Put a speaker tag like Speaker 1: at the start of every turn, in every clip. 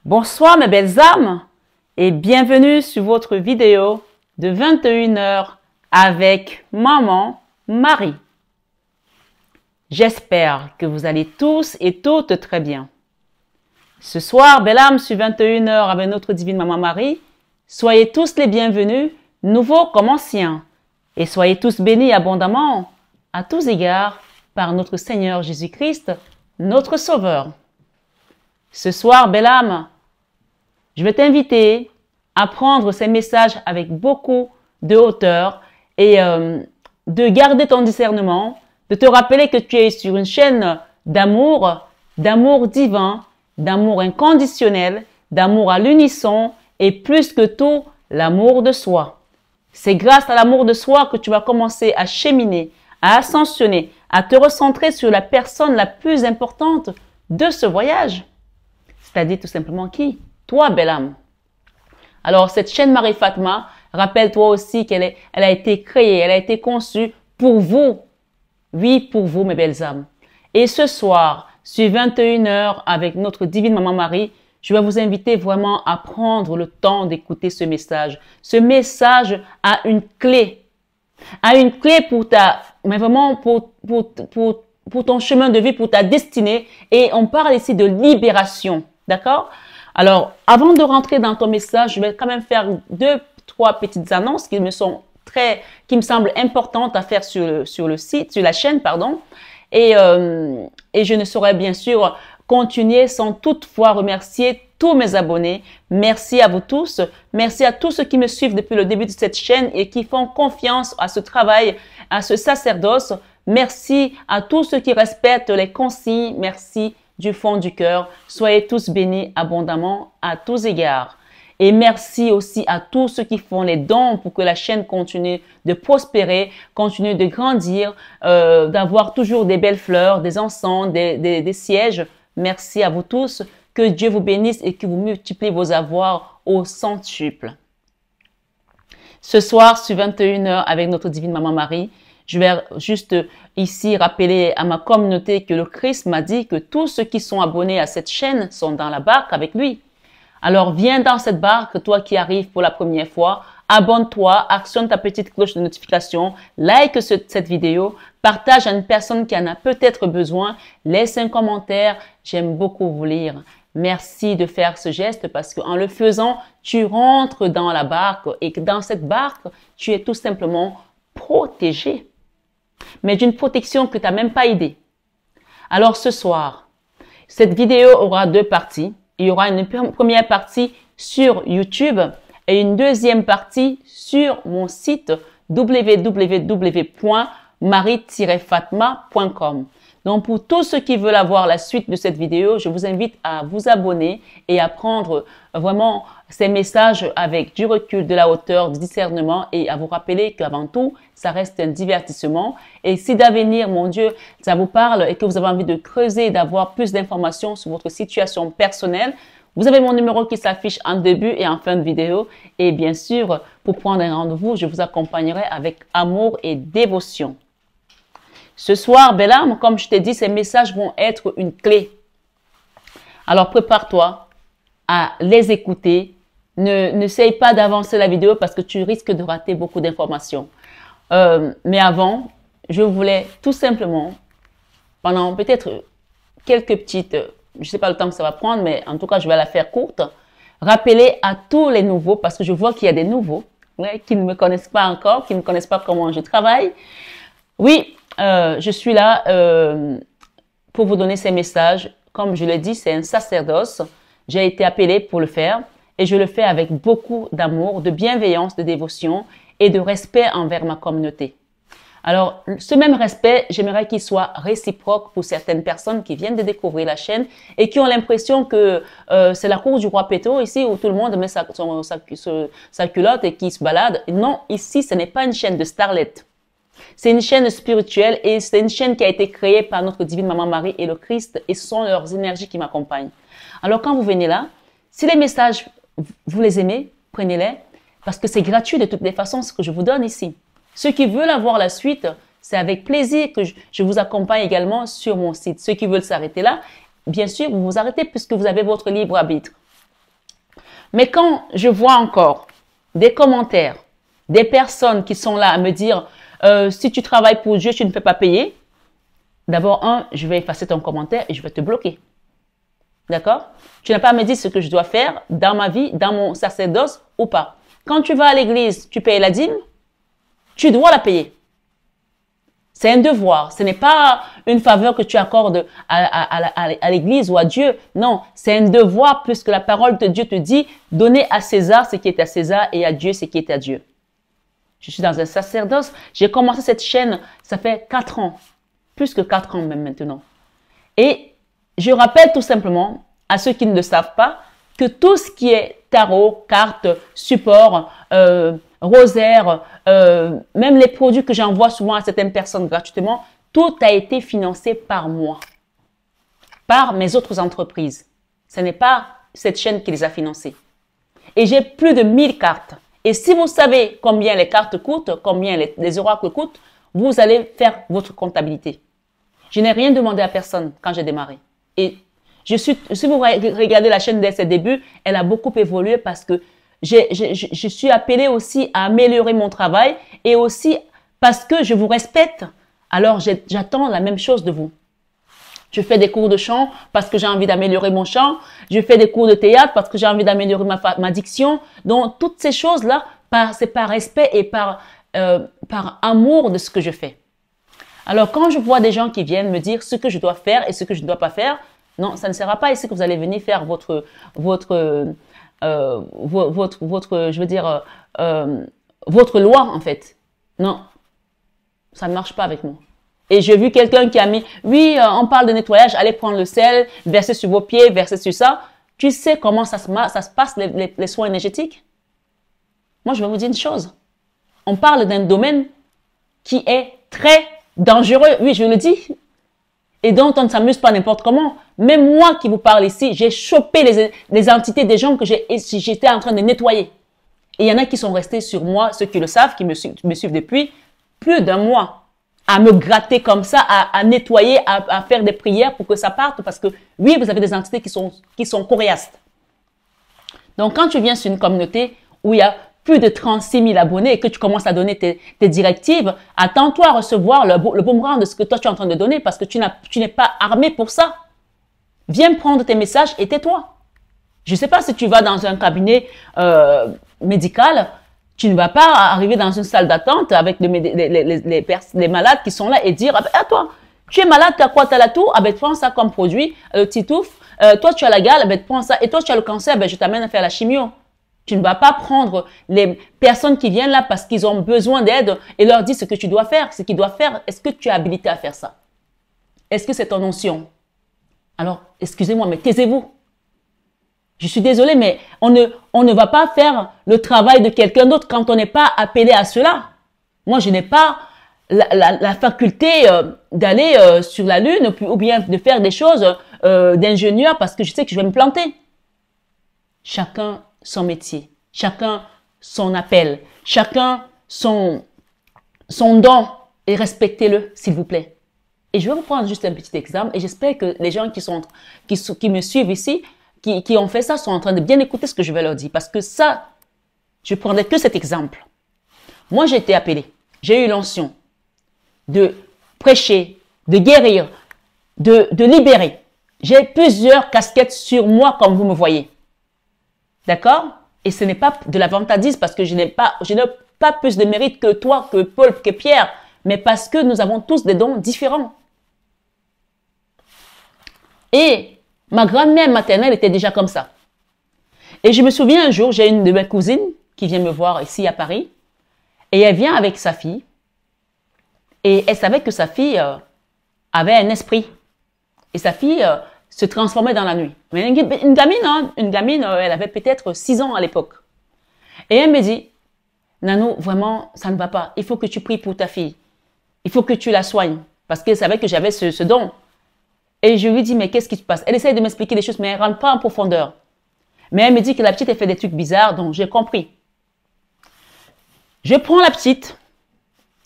Speaker 1: Bonsoir mes belles âmes et bienvenue sur votre vidéo de 21 heures avec Maman Marie. J'espère que vous allez tous et toutes très bien. Ce soir, belles âmes, sur 21 heures avec notre divine Maman Marie, soyez tous les bienvenus, nouveaux comme anciens, et soyez tous bénis abondamment à tous égards par notre Seigneur Jésus-Christ, notre Sauveur. Ce soir, belle âme, je vais t'inviter à prendre ces messages avec beaucoup de hauteur et de garder ton discernement, de te rappeler que tu es sur une chaîne d'amour divin, d'amour inconditionnel, d'amour à l'unisson et plus que tout, l'amour de soi. C'est grâce à l'amour de soi que tu vas commencer à cheminer, à ascensionner, à te recentrer sur la personne la plus importante de ce voyage. C'est-à-dire tout simplement qui? Toi, belle âme. Alors, cette chaîne Marie-Fatma, rappelle-toi aussi qu'elle a été créée, elle a été conçue pour vous. Oui, pour vous, mes belles âmes. Et ce soir, sur 21 heures, avec notre divine Maman Marie, je vais vous inviter vraiment à prendre le temps d'écouter ce message. Ce message a une clé. A une clé pour mais vraiment pour ton chemin de vie, pour ta destinée. Et on parle ici de libération. D'accord? Alors, avant de rentrer dans ton message, je vais quand même faire 2-3 petites annonces qui me semblent importantes à faire sur le site, sur la chaîne, pardon. Et je ne saurais bien sûr continuer sans toutefois remercier tous mes abonnés. Merci à vous tous. Merci à tous ceux qui me suivent depuis le début de cette chaîne et qui font confiance à ce travail, à ce sacerdoce. Merci à tous ceux qui respectent les consignes. Merci du fond du cœur. Soyez tous bénis abondamment à tous égards. Et merci aussi à tous ceux qui font les dons pour que la chaîne continue de prospérer, continue de grandir, d'avoir toujours des belles fleurs, des encens, des sièges. Merci à vous tous. Que Dieu vous bénisse et que vous multipliez vos avoirs au centuple. Ce soir, sur 21 heures avec notre divine Maman Marie, je vais juste ici rappeler à ma communauté que le Christ m'a dit que tous ceux qui sont abonnés à cette chaîne sont dans la barque avec lui. Alors, viens dans cette barque, toi qui arrives pour la première fois, abonne-toi, actionne ta petite cloche de notification, like cette vidéo, partage à une personne qui en a peut-être besoin, laisse un commentaire, j'aime beaucoup vous lire. Merci de faire ce geste parce qu'en le faisant, tu rentres dans la barque et que dans cette barque, tu es tout simplement protégé. Mais d'une protection que tu n'as même pas idée. Alors ce soir, cette vidéo aura 2 parties. Il y aura une première partie sur YouTube et une deuxième partie sur mon site www.marie-fatma.com. Donc, pour tous ceux qui veulent avoir la suite de cette vidéo, je vous invite à vous abonner et à prendre vraiment ces messages avec du recul, de la hauteur, du discernement et à vous rappeler qu'avant tout, ça reste un divertissement. Et si d'avenir, mon Dieu, ça vous parle et que vous avez envie de creuser et d'avoir plus d'informations sur votre situation personnelle, vous avez mon numéro qui s'affiche en début et en fin de vidéo. Et bien sûr, pour prendre un rendez-vous, je vous accompagnerai avec amour et dévotion. Ce soir, belle âme, comme je t'ai dit, ces messages vont être une clé. Alors, prépare-toi à les écouter. N'essaye pas d'avancer la vidéo parce que tu risques de rater beaucoup d'informations. Mais avant, je voulais tout simplement, pendant peut-être quelques petites, je ne sais pas le temps que ça va prendre, mais en tout cas, je vais la faire courte, rappeler à tous les nouveaux, parce que je vois qu'il y a des nouveaux qui ne me connaissent pas encore, qui ne connaissent pas comment je travaille. Oui, je suis là pour vous donner ces messages. Comme je l'ai dit, c'est un sacerdoce. J'ai été appelée pour le faire et je le fais avec beaucoup d'amour, de bienveillance, de dévotion et de respect envers ma communauté. Alors, ce même respect, j'aimerais qu'il soit réciproque pour certaines personnes qui viennent de découvrir la chaîne et qui ont l'impression que c'est la cour du roi Péto ici où tout le monde met sa culotte et qui se balade. Non, ici, ce n'est pas une chaîne de starlets. C'est une chaîne spirituelle et c'est une chaîne qui a été créée par notre divine Maman Marie et le Christ et ce sont leurs énergies qui m'accompagnent. Alors quand vous venez là, si les messages, vous les aimez, prenez-les parce que c'est gratuit de toutes les façons ce que je vous donne ici. Ceux qui veulent avoir la suite, c'est avec plaisir que je vous accompagne également sur mon site. Ceux qui veulent s'arrêter là, bien sûr, vous vous arrêtez puisque vous avez votre libre arbitre. Mais quand je vois encore des commentaires, des personnes qui sont là à me dire si tu travailles pour Dieu, tu ne peux pas payer. D'abord, je vais effacer ton commentaire et je vais te bloquer. D'accord? Tu n'as pas à me dire ce que je dois faire dans ma vie, dans mon sacerdoce ou pas. Quand tu vas à l'église, tu payes la dîme, tu dois la payer. C'est un devoir. Ce n'est pas une faveur que tu accordes à l'église ou à Dieu. Non, c'est un devoir puisque la parole de Dieu te dit donner à César ce qui est à César et à Dieu ce qui est à Dieu. Je suis dans un sacerdoce. J'ai commencé cette chaîne, ça fait 4 ans. Plus que 4 ans même maintenant. Et je rappelle tout simplement à ceux qui ne le savent pas que tout ce qui est tarot, cartes, support, rosaire, même les produits que j'envoie souvent à certaines personnes gratuitement, tout a été financé par moi, par mes autres entreprises. Ce n'est pas cette chaîne qui les a financées. Et j'ai plus de 1000 cartes. Et si vous savez combien les cartes coûtent, combien les oracles coûtent, vous allez faire votre comptabilité. Je n'ai rien demandé à personne quand j'ai démarré. Et si vous regardez la chaîne dès ses débuts, elle a beaucoup évolué parce que je suis appelée aussi à améliorer mon travail et aussi parce que je vous respecte. Alors, j'attends la même chose de vous. Je fais des cours de chant parce que j'ai envie d'améliorer mon chant. Je fais des cours de théâtre parce que j'ai envie d'améliorer ma diction. Donc, toutes ces choses-là, c'est par respect et par amour de ce que je fais. Alors, quand je vois des gens qui viennent me dire ce que je dois faire et ce que je ne dois pas faire, non, ça ne sera pas ici que vous allez venir faire votre loi, en fait. Non, ça ne marche pas avec moi. Et j'ai vu quelqu'un qui a mis, oui, on parle de nettoyage, allez prendre le sel, verser sur vos pieds, verser sur ça. Tu sais comment ça se passe, les soins énergétiques? Moi, je vais vous dire une chose. On parle d'un domaine qui est très dangereux, oui, je le dis, et dont on ne s'amuse pas n'importe comment. Même moi qui vous parle ici, j'ai chopé les entités des gens que j'étais en train de nettoyer. Et il y en a qui sont restés sur moi, ceux qui le savent, qui me suivent depuis plus d'un mois, à me gratter comme ça, à nettoyer, à faire des prières pour que ça parte, parce que oui, vous avez des entités qui sont coriaces. Donc, quand tu viens sur une communauté où il y a plus de 36 000 abonnés et que tu commences à donner tes directives, attends-toi à recevoir le boomerang de ce que toi tu es en train de donner parce que tu n'es pas armé pour ça. Viens prendre tes messages et tais-toi. Je ne sais pas si tu vas dans un cabinet médical, tu ne vas pas arriver dans une salle d'attente avec les malades qui sont là et dire ah, toi, tu es malade, tu as quoi, tu as la toux, ah ben prends ça comme produit, le titouf, toi tu as la gale, ben prends ça, et toi tu as le cancer, ben je t'amène à faire la chimio. Tu ne vas pas prendre les personnes qui viennent là parce qu'ils ont besoin d'aide et leur dire ce que tu dois faire, ce qu'ils doivent faire. Est-ce que tu es habilité à faire ça? Est-ce que c'est ton onction? Alors, excusez-moi, mais taisez-vous. Je suis désolée, mais on ne va pas faire le travail de quelqu'un d'autre quand on n'est pas appelé à cela. Moi, je n'ai pas la faculté d'aller sur la Lune ou bien de faire des choses d'ingénieur parce que je sais que je vais me planter. Chacun son métier, chacun son appel, chacun son don et respectez-le, s'il vous plaît. Et je vais vous prendre juste un petit exemple et j'espère que les gens qui me suivent ici, qui ont fait ça, sont en train de bien écouter ce que je vais leur dire. Parce que ça, je prendrai que cet exemple. Moi, j'ai été appelé, j'ai eu l'onction de prêcher, de guérir, de libérer. J'ai plusieurs casquettes sur moi comme vous me voyez. D'accord? Et ce n'est pas de la vantardise parce que je n'ai pas plus de mérite que toi, que Paul, que Pierre, mais parce que nous avons tous des dons différents. Et ma grand-mère maternelle était déjà comme ça. Et je me souviens un jour, j'ai une de mes cousines qui vient me voir ici à Paris et elle vient avec sa fille et elle savait que sa fille avait un esprit et sa fille se transformait dans la nuit. Mais une gamine, elle avait peut-être 6 ans à l'époque. Et elle me dit, Nanou, vraiment, ça ne va pas. Il faut que tu pries pour ta fille. Il faut que tu la soignes. Parce qu'elle savait que j'avais ce don. Et je lui dis, mais qu'est-ce qui se passe? Elle essaye de m'expliquer des choses, mais elle ne rentre pas en profondeur. Mais elle me dit que la petite, elle fait des trucs bizarres, donc j'ai compris. Je prends la petite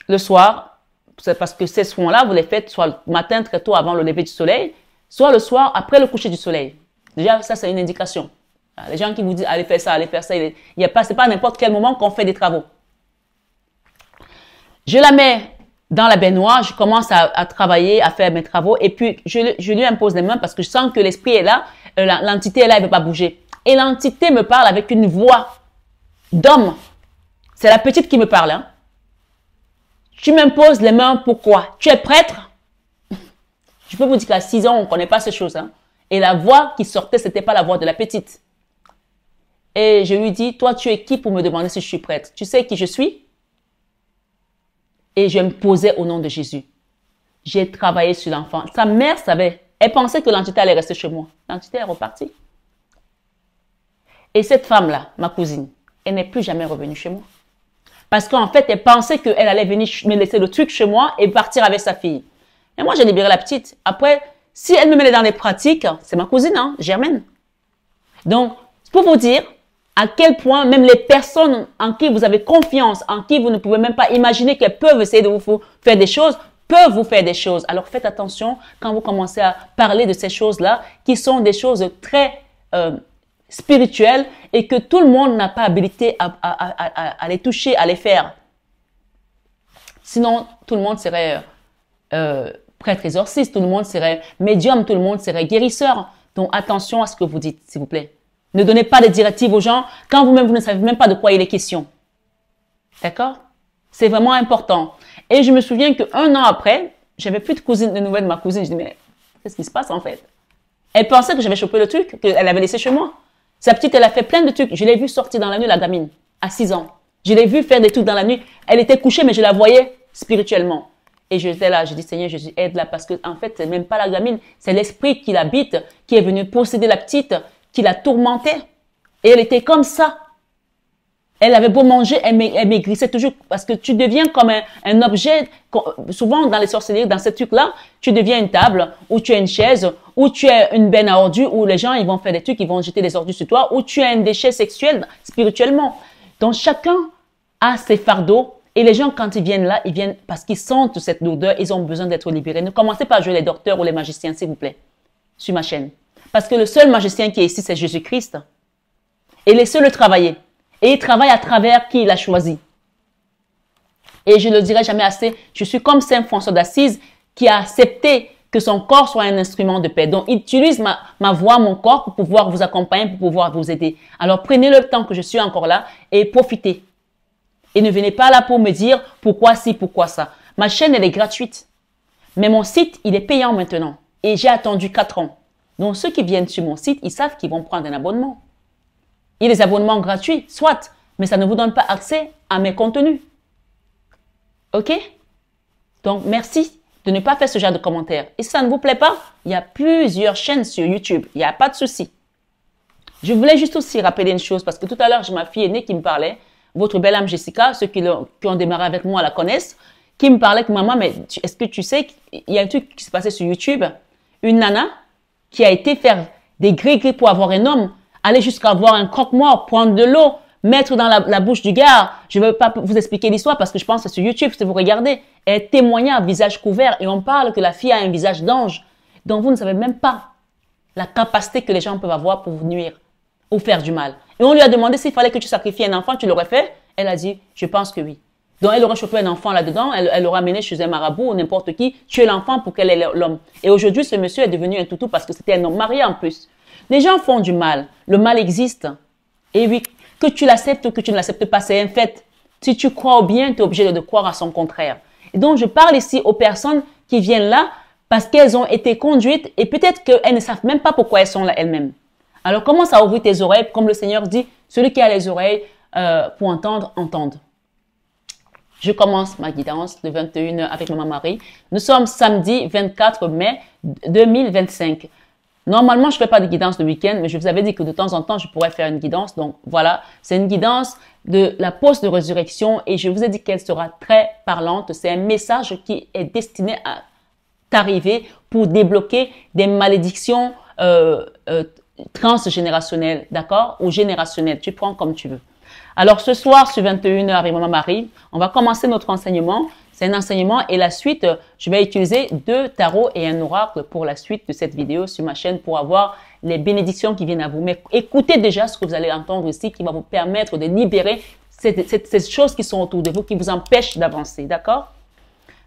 Speaker 1: le soir, parce que ces soins-là, vous les faites soit le matin très tôt avant le lever du soleil, soit le soir après le coucher du soleil. Déjà, ça, c'est une indication. Les gens qui vous disent, allez faire ça, il y a pas, c'est pas à n'importe quel moment qu'on fait des travaux. Je la mets dans la baignoire, je commence à travailler, à faire mes travaux, et puis je lui impose les mains parce que je sens que l'esprit est là, l'entité est là, elle ne veut pas bouger. Et l'entité me parle avec une voix d'homme. C'est la petite qui me parle. Hein. Tu m'imposes les mains, pourquoi? Tu es prêtre? Je peux vous dire qu'à 6 ans, on ne connaît pas ces choses. Hein. Et la voix qui sortait, ce n'était pas la voix de la petite. Et je lui dis, toi, tu es qui pour me demander si je suis prêtre? Tu sais qui je suis? Et je me posais au nom de Jésus. J'ai travaillé sur l'enfant. Sa mère savait. Elle pensait que l'entité allait rester chez moi. L'entité est repartie. Et cette femme-là, ma cousine, elle n'est plus jamais revenue chez moi. Parce qu'en fait, elle pensait qu'elle allait venir me laisser le truc chez moi et partir avec sa fille. Et moi, j'ai libéré la petite. Après, si elle me met dans les pratiques, c'est ma cousine, hein, Germaine. Donc, pour vous dire à quel point même les personnes en qui vous avez confiance, en qui vous ne pouvez même pas imaginer qu'elles peuvent essayer de vous faire des choses, peuvent vous faire des choses. Alors, faites attention quand vous commencez à parler de ces choses-là, qui sont des choses très spirituelles et que tout le monde n'a pas habilité à les toucher, à les faire. Sinon, tout le monde serait prêtre exorciste, tout le monde serait médium, tout le monde serait guérisseur. Donc, attention à ce que vous dites, s'il vous plaît. Ne donnez pas de directives aux gens quand vous-même, vous ne savez même pas de quoi il est question. D'accord? C'est vraiment important. Et je me souviens qu'un an après, j'avais plus de nouvelles de ma cousine. Je dis, mais qu'est-ce qui se passe en fait? Elle pensait que j'avais chopé le truc, qu'elle avait laissé chez moi. Sa petite, elle a fait plein de trucs. Je l'ai vue sortir dans la nuit, la gamine, à 6 ans. Je l'ai vue faire des trucs dans la nuit. Elle était couchée, mais je la voyais spirituellement. Et j'étais là, je dis, Seigneur Jésus, aide-la, parce que en fait, c'est même pas la gamine, c'est l'esprit qui l'habite, qui est venu posséder la petite, qui la tourmentait. Et elle était comme ça. Elle avait beau manger, elle maigrissait toujours, parce que tu deviens comme un objet. Souvent, dans les sorcelleries, dans ce truc-là, tu deviens une table, ou tu es une chaise, ou tu es une benne à ordures, où les gens, ils vont faire des trucs, ils vont jeter des ordures sur toi, ou tu es un déchet sexuel, spirituellement. Donc, chacun a ses fardeaux. Et les gens, quand ils viennent là, ils viennent parce qu'ils sentent cette lourdeur, ils ont besoin d'être libérés. Ne commencez pas à jouer les docteurs ou les magiciens, s'il vous plaît, sur ma chaîne. Parce que le seul magicien qui est ici, c'est Jésus-Christ. Et laissez-le travailler. Et il travaille à travers qui il a choisi. Et je ne le dirai jamais assez, je suis comme Saint François d'Assise qui a accepté que son corps soit un instrument de paix. Donc, il utilise ma voix, mon corps pour pouvoir vous accompagner, pour pouvoir vous aider. Alors, prenez le temps que je suis encore là et profitez. Et ne venez pas là pour me dire pourquoi ci, pourquoi ça. Ma chaîne, elle est gratuite. Mais mon site, il est payant maintenant. Et j'ai attendu 4 ans. Donc, ceux qui viennent sur mon site, ils savent qu'ils vont prendre un abonnement. Il y a des abonnements gratuits, soit, mais ça ne vous donne pas accès à mes contenus. OK? Donc, merci de ne pas faire ce genre de commentaires. Et si ça ne vous plaît pas, il y a plusieurs chaînes sur YouTube. Il n'y a pas de souci. Je voulais juste aussi rappeler une chose, parce que tout à l'heure, j'ai ma fille aînée qui me parlait, votre belle âme Jessica, ceux qui ont démarré avec moi la connaissent, qui me parlait que maman, mais est-ce que tu sais qu'il y a un truc qui s'est passé sur YouTube? Une nana qui a été faire des gris-gris pour avoir un homme, aller jusqu'à avoir un croque-mort, prendre de l'eau, mettre dans la bouche du gars. Je ne veux pas vous expliquer l'histoire parce que je pense que c'est sur YouTube, si vous regardez. Elle témoignait à visage couvert et on parle que la fille a un visage d'ange. Donc vous ne savez même pas la capacité que les gens peuvent avoir pour vous nuire ou faire du mal. Et on lui a demandé s'il fallait que tu sacrifies un enfant, tu l'aurais fait? Elle a dit, je pense que oui. Donc elle aurait chopé un enfant là-dedans, elle l'aurait amené chez un marabout ou n'importe qui, tuer l'enfant pour qu'elle ait l'homme. Et aujourd'hui, ce monsieur est devenu un toutou parce que c'était un homme marié en plus. Les gens font du mal. Le mal existe. Et oui, que tu l'acceptes ou que tu ne l'acceptes pas, c'est un fait. Si tu crois au bien, tu es obligé de croire à son contraire. Et donc, je parle ici aux personnes qui viennent là parce qu'elles ont été conduites et peut-être qu'elles ne savent même pas pourquoi elles sont là elles-mêmes. Alors, commence à ouvrir tes oreilles, comme le Seigneur dit, celui qui a les oreilles pour entendre, entende. Je commence ma guidance de 21h avec Maman Marie. Nous sommes samedi 24 mai 2025. Normalement, je ne fais pas de guidance de week-end, mais je vous avais dit que de temps en temps, je pourrais faire une guidance. Donc voilà, c'est une guidance de la pause de résurrection et je vous ai dit qu'elle sera très parlante. C'est un message qui est destiné à t'arriver pour débloquer des malédictions transgénérationnelles, d'accord? Ou générationnelles, tu prends comme tu veux. Alors ce soir sur 21 heures avec Maman Marie, on va commencer notre enseignement. C'est un enseignement et la suite, je vais utiliser 2 tarots et un oracle pour la suite de cette vidéo sur ma chaîne pour avoir les bénédictions qui viennent à vous. Mais écoutez déjà ce que vous allez entendre ici qui va vous permettre de libérer ces choses qui sont autour de vous, qui vous empêchent d'avancer, d'accord?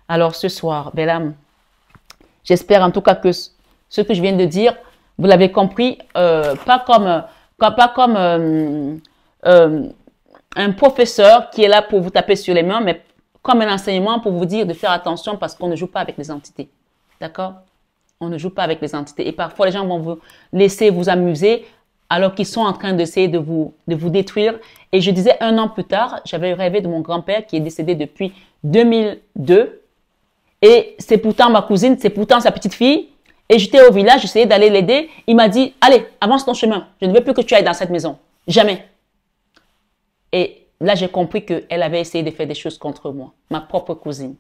Speaker 1: Alors ce soir, belle âme, j'espère en tout cas que ce que je viens de dire, vous l'avez compris, pas comme un professeur qui est là pour vous taper sur les mains, mais comme un enseignement pour vous dire de faire attention parce qu'on ne joue pas avec les entités. D'accord? On ne joue pas avec les entités. Et parfois, les gens vont vous laisser vous amuser alors qu'ils sont en train d'essayer de vous détruire. Et je disais 1 an plus tard, j'avais rêvé de mon grand-père qui est décédé depuis 2002. Et c'est pourtant ma cousine, c'est pourtant sa petite fille. Et j'étais au village, j'essayais d'aller l'aider. Il m'a dit, allez, avance ton chemin. Je ne veux plus que tu ailles dans cette maison. Jamais. Et là, j'ai compris qu'elle avait essayé de faire des choses contre moi, ma propre cousine.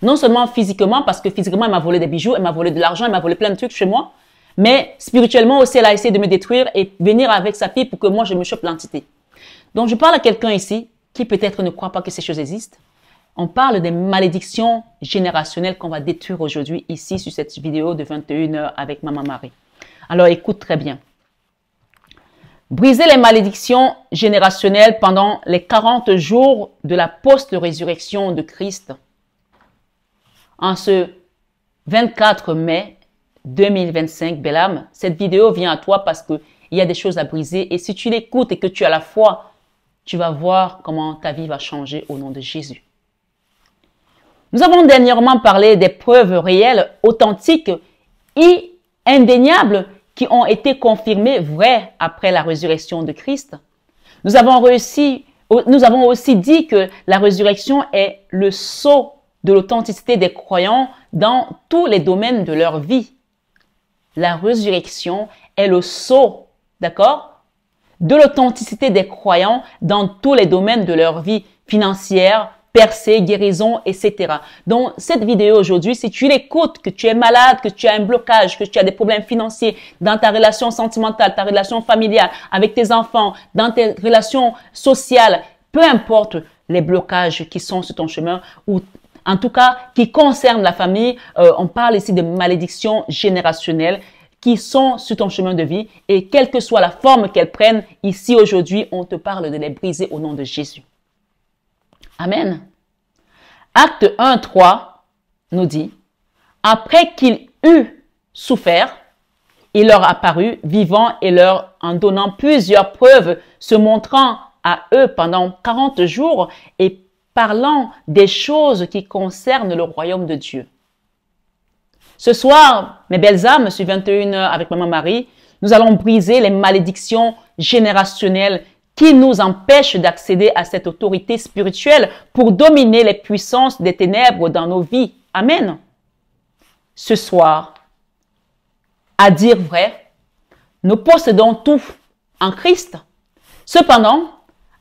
Speaker 1: Non seulement physiquement, parce que physiquement, elle m'a volé des bijoux, elle m'a volé de l'argent, elle m'a volé plein de trucs chez moi, mais spirituellement aussi, elle a essayé de me détruire et venir avec sa fille pour que moi, je me chope l'entité. Donc, je parle à quelqu'un ici qui peut-être ne croit pas que ces choses existent. On parle des malédictions générationnelles qu'on va détruire aujourd'hui ici sur cette vidéo de 21 heures avec Maman Marie. Alors, écoute très bien. Briser les malédictions générationnelles pendant les 40 jours de la post-résurrection de Christ. En ce 24 mai 2025, belle âme, cette vidéo vient à toi parce qu'il y a des choses à briser. Et si tu l'écoutes et que tu as la foi, tu vas voir comment ta vie va changer au nom de Jésus. Nous avons dernièrement parlé des preuves réelles, authentiques et indéniables qui ont été confirmées vraies après la résurrection de Christ. Nous avons aussi dit que la résurrection est le sceau de l'authenticité des croyants dans tous les domaines de leur vie. La résurrection est le sceau, d'accord, de l'authenticité des croyants dans tous les domaines de leur vie financière, percée, guérison, etc. Donc, cette vidéo aujourd'hui, si tu l'écoutes, que tu es malade, que tu as un blocage, que tu as des problèmes financiers dans ta relation sentimentale, ta relation familiale, avec tes enfants, dans tes relations sociales, peu importe les blocages qui sont sur ton chemin ou en tout cas qui concernent la famille, on parle ici de malédictions générationnelles qui sont sur ton chemin de vie et quelle que soit la forme qu'elles prennent, ici aujourd'hui, on te parle de les briser au nom de Jésus. Amen. Acte 1, 3 nous dit, après qu'il eut souffert, il leur apparut vivant et leur en donnant plusieurs preuves, se montrant à eux pendant 40 jours et parlant des choses qui concernent le royaume de Dieu. Ce soir, mes belles âmes, sur 21 heures avec Maman Marie, nous allons briser les malédictions générationnelles qui nous empêche d'accéder à cette autorité spirituelle pour dominer les puissances des ténèbres dans nos vies. Amen. Ce soir, à dire vrai, nous possédons tout en Christ. Cependant,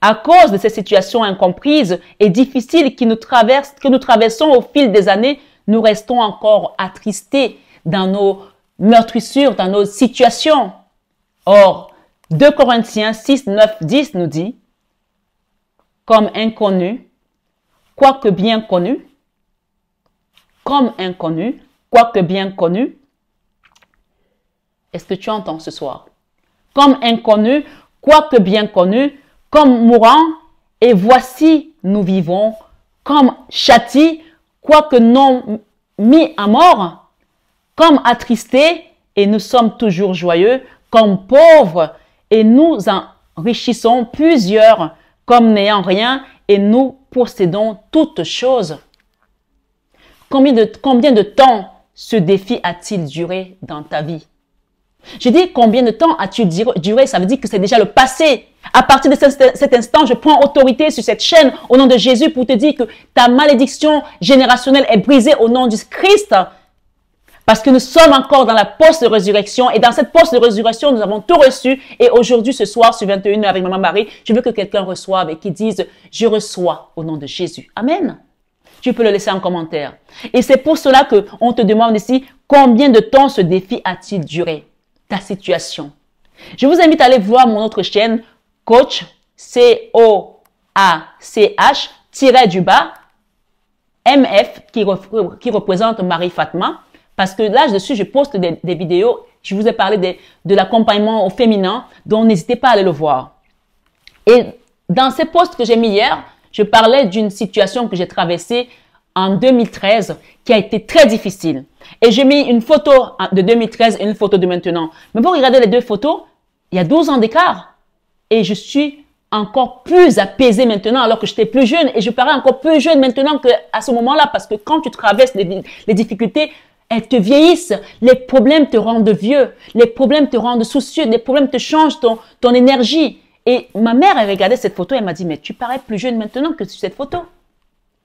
Speaker 1: à cause de ces situations incomprises et difficiles que nous traversons au fil des années, nous restons encore attristés dans nos meurtrissures, dans nos situations. Or, 2 Corinthiens 6, 9, 10 nous dit, comme inconnu, quoique bien connu, comme inconnu, quoique bien connu. Est-ce que tu entends ce soir? Comme inconnu, quoique bien connu, comme mourant, et voici nous vivons, comme châti, quoique non mis à mort, comme attristés, et nous sommes toujours joyeux, comme pauvres, et nous enrichissons plusieurs comme n'ayant rien et nous possédons toutes choses. Combien de temps ce défi a-t-il duré dans ta vie? Je dis combien de temps a-t-il duré? Ça veut dire que c'est déjà le passé. À partir de cet instant, je prends autorité sur cette chaîne au nom de Jésus pour te dire que ta malédiction générationnelle est brisée au nom du Christ. Parce que nous sommes encore dans la post-résurrection et dans cette post-résurrection, nous avons tout reçu. Et aujourd'hui, ce soir, sur 21 heures avec Maman Marie, je veux que quelqu'un reçoive et qu'il dise « Je reçois au nom de Jésus ». Amen. Tu peux le laisser en commentaire. Et c'est pour cela qu'on te demande ici combien de temps ce défi a-t-il duré, ta situation. Je vous invite à aller voir mon autre chaîne, Coach C-O-A-C-H, tiret du bas, MF, qui représente Marie Fatma. Parce que là-dessus, je poste des vidéos. Je vous ai parlé de l'accompagnement au féminin, donc n'hésitez pas à aller le voir. Et dans ces posts que j'ai mis hier, je parlais d'une situation que j'ai traversée en 2013 qui a été très difficile. Et j'ai mis une photo de 2013 et une photo de maintenant. Mais vous regardez les deux photos, il y a 12 ans d'écart. Et je suis encore plus apaisée maintenant alors que j'étais plus jeune. Et je parais encore plus jeune maintenant qu'à ce moment-là parce que quand tu traverses les difficultés, elles te vieillissent. Les problèmes te rendent vieux. Les problèmes te rendent soucieux. Les problèmes te changent ton énergie. Et ma mère, elle regardait cette photo, elle m'a dit, mais tu parais plus jeune maintenant que sur cette photo.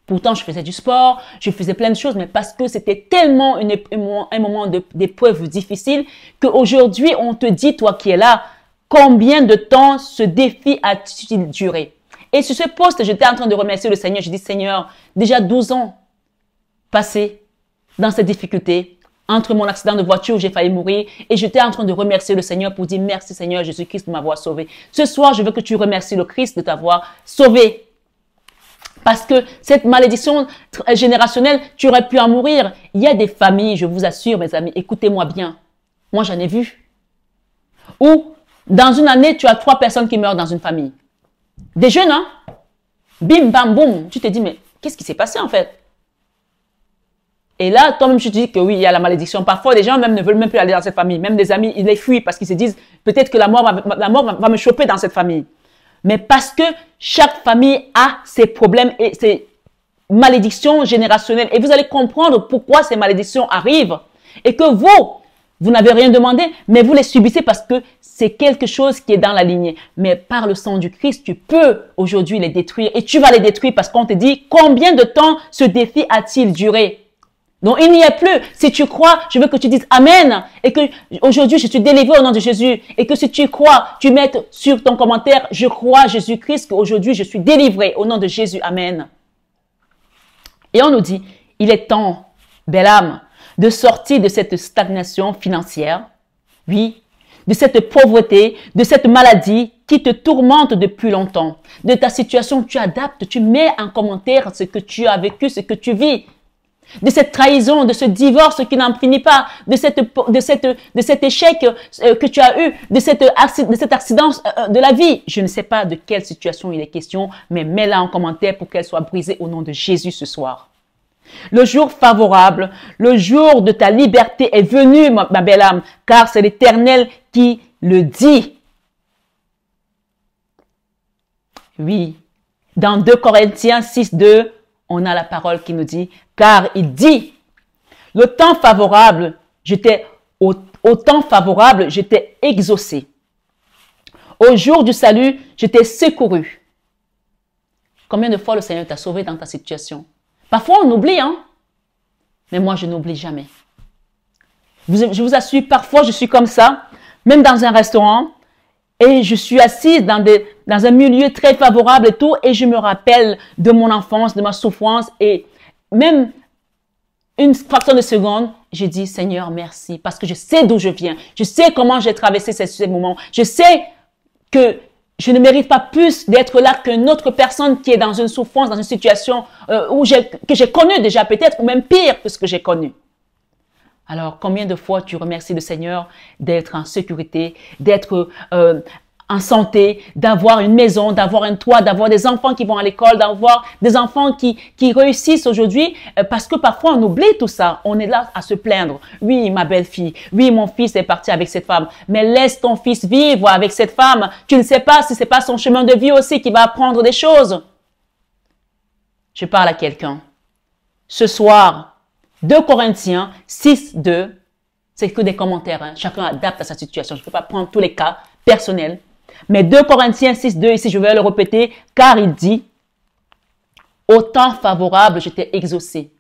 Speaker 1: Pourtant, je faisais du sport, je faisais plein de choses, mais parce que c'était tellement un moment d'épreuve difficile qu'aujourd'hui, on te dit, toi qui es là, combien de temps ce défi a-t-il duré? Et sur ce poste, j'étais en train de remercier le Seigneur. Je dis, Seigneur, déjà 12 ans passés dans cette difficulté, entre mon accident de voiture où j'ai failli mourir, et j'étais en train de remercier le Seigneur pour dire merci Seigneur Jésus-Christ de m'avoir sauvé. Ce soir, je veux que tu remercies le Christ de t'avoir sauvé. Parce que cette malédiction générationnelle, tu aurais pu en mourir. Il y a des familles, je vous assure mes amis, écoutez-moi bien. Moi, j'en ai vu. Où, dans une année, tu as 3 personnes qui meurent dans une famille. Des jeunes, hein? Bim, bam, boum. Tu te dis, mais qu'est-ce qui s'est passé en fait? Et là, toi-même, tu te dis que oui, il y a la malédiction. Parfois, les gens même ne veulent même plus aller dans cette famille. Même des amis, ils les fuient parce qu'ils se disent, peut-être que la mort va me choper dans cette famille. Mais parce que chaque famille a ses problèmes et ses malédictions générationnelles. Et vous allez comprendre pourquoi ces malédictions arrivent. Et que vous n'avez rien demandé, mais vous les subissez parce que c'est quelque chose qui est dans la lignée. Mais par le sang du Christ, tu peux aujourd'hui les détruire. Et tu vas les détruire parce qu'on te dit, combien de temps ce défi a-t-il duré? Donc, il n'y a plus. Si tu crois, je veux que tu dises Amen. Et que aujourd'hui, je suis délivré au nom de Jésus. Et que si tu crois, tu mettes sur ton commentaire, je crois Jésus-Christ qu'aujourd'hui, je suis délivré au nom de Jésus. Amen. Et on nous dit, il est temps, belle âme, de sortir de cette stagnation financière. Oui. De cette pauvreté, de cette maladie qui te tourmente depuis longtemps. De ta situation, tu adaptes, tu mets en commentaire ce que tu as vécu, ce que tu vis. De cette trahison, de ce divorce qui n'en finit pas, de cet échec que tu as eu, de cet accident de la vie. Je ne sais pas de quelle situation il est question, mais mets-la en commentaire pour qu'elle soit brisée au nom de Jésus ce soir. Le jour favorable, le jour de ta liberté est venu, ma belle âme, car c'est l'Éternel qui le dit. Oui, dans 2 Corinthiens 6:2, on a la parole qui nous dit, car il dit, le temps favorable, au temps favorable, j'étais exaucé. Au jour du salut, j'étais secouru. Combien de fois le Seigneur t'a sauvé dans ta situation? Parfois, on oublie, hein? Mais moi, je n'oublie jamais. Je vous assure, parfois, je suis comme ça, même dans un restaurant, et je suis assise dans un milieu très favorable et tout, et je me rappelle de mon enfance, de ma souffrance, et même une fraction de seconde, je dis Seigneur, merci, parce que je sais d'où je viens, je sais comment j'ai traversé ces moments, je sais que je ne mérite pas plus d'être là qu'une autre personne qui est dans une souffrance, dans une situation que j'ai connue déjà peut-être, ou même pire que ce que j'ai connu. Alors, combien de fois tu remercies le Seigneur d'être en sécurité, d'être en santé, d'avoir une maison, d'avoir un toit, d'avoir des enfants qui vont à l'école, d'avoir des enfants qui réussissent aujourd'hui, parce que parfois on oublie tout ça. On est là à se plaindre. Oui, ma belle-fille, oui, mon fils est parti avec cette femme, mais laisse ton fils vivre avec cette femme. Tu ne sais pas si c'est pas son chemin de vie aussi qui va apprendre des choses. Je parle à quelqu'un. Ce soir, 2 Corinthiens 6:2, c'est que des commentaires. Hein. Chacun adapte à sa situation. Je ne peux pas prendre tous les cas personnels. Mais 2 Corinthiens 6:2, ici je vais le répéter, car il dit, au temps favorable, j'étais exaucé.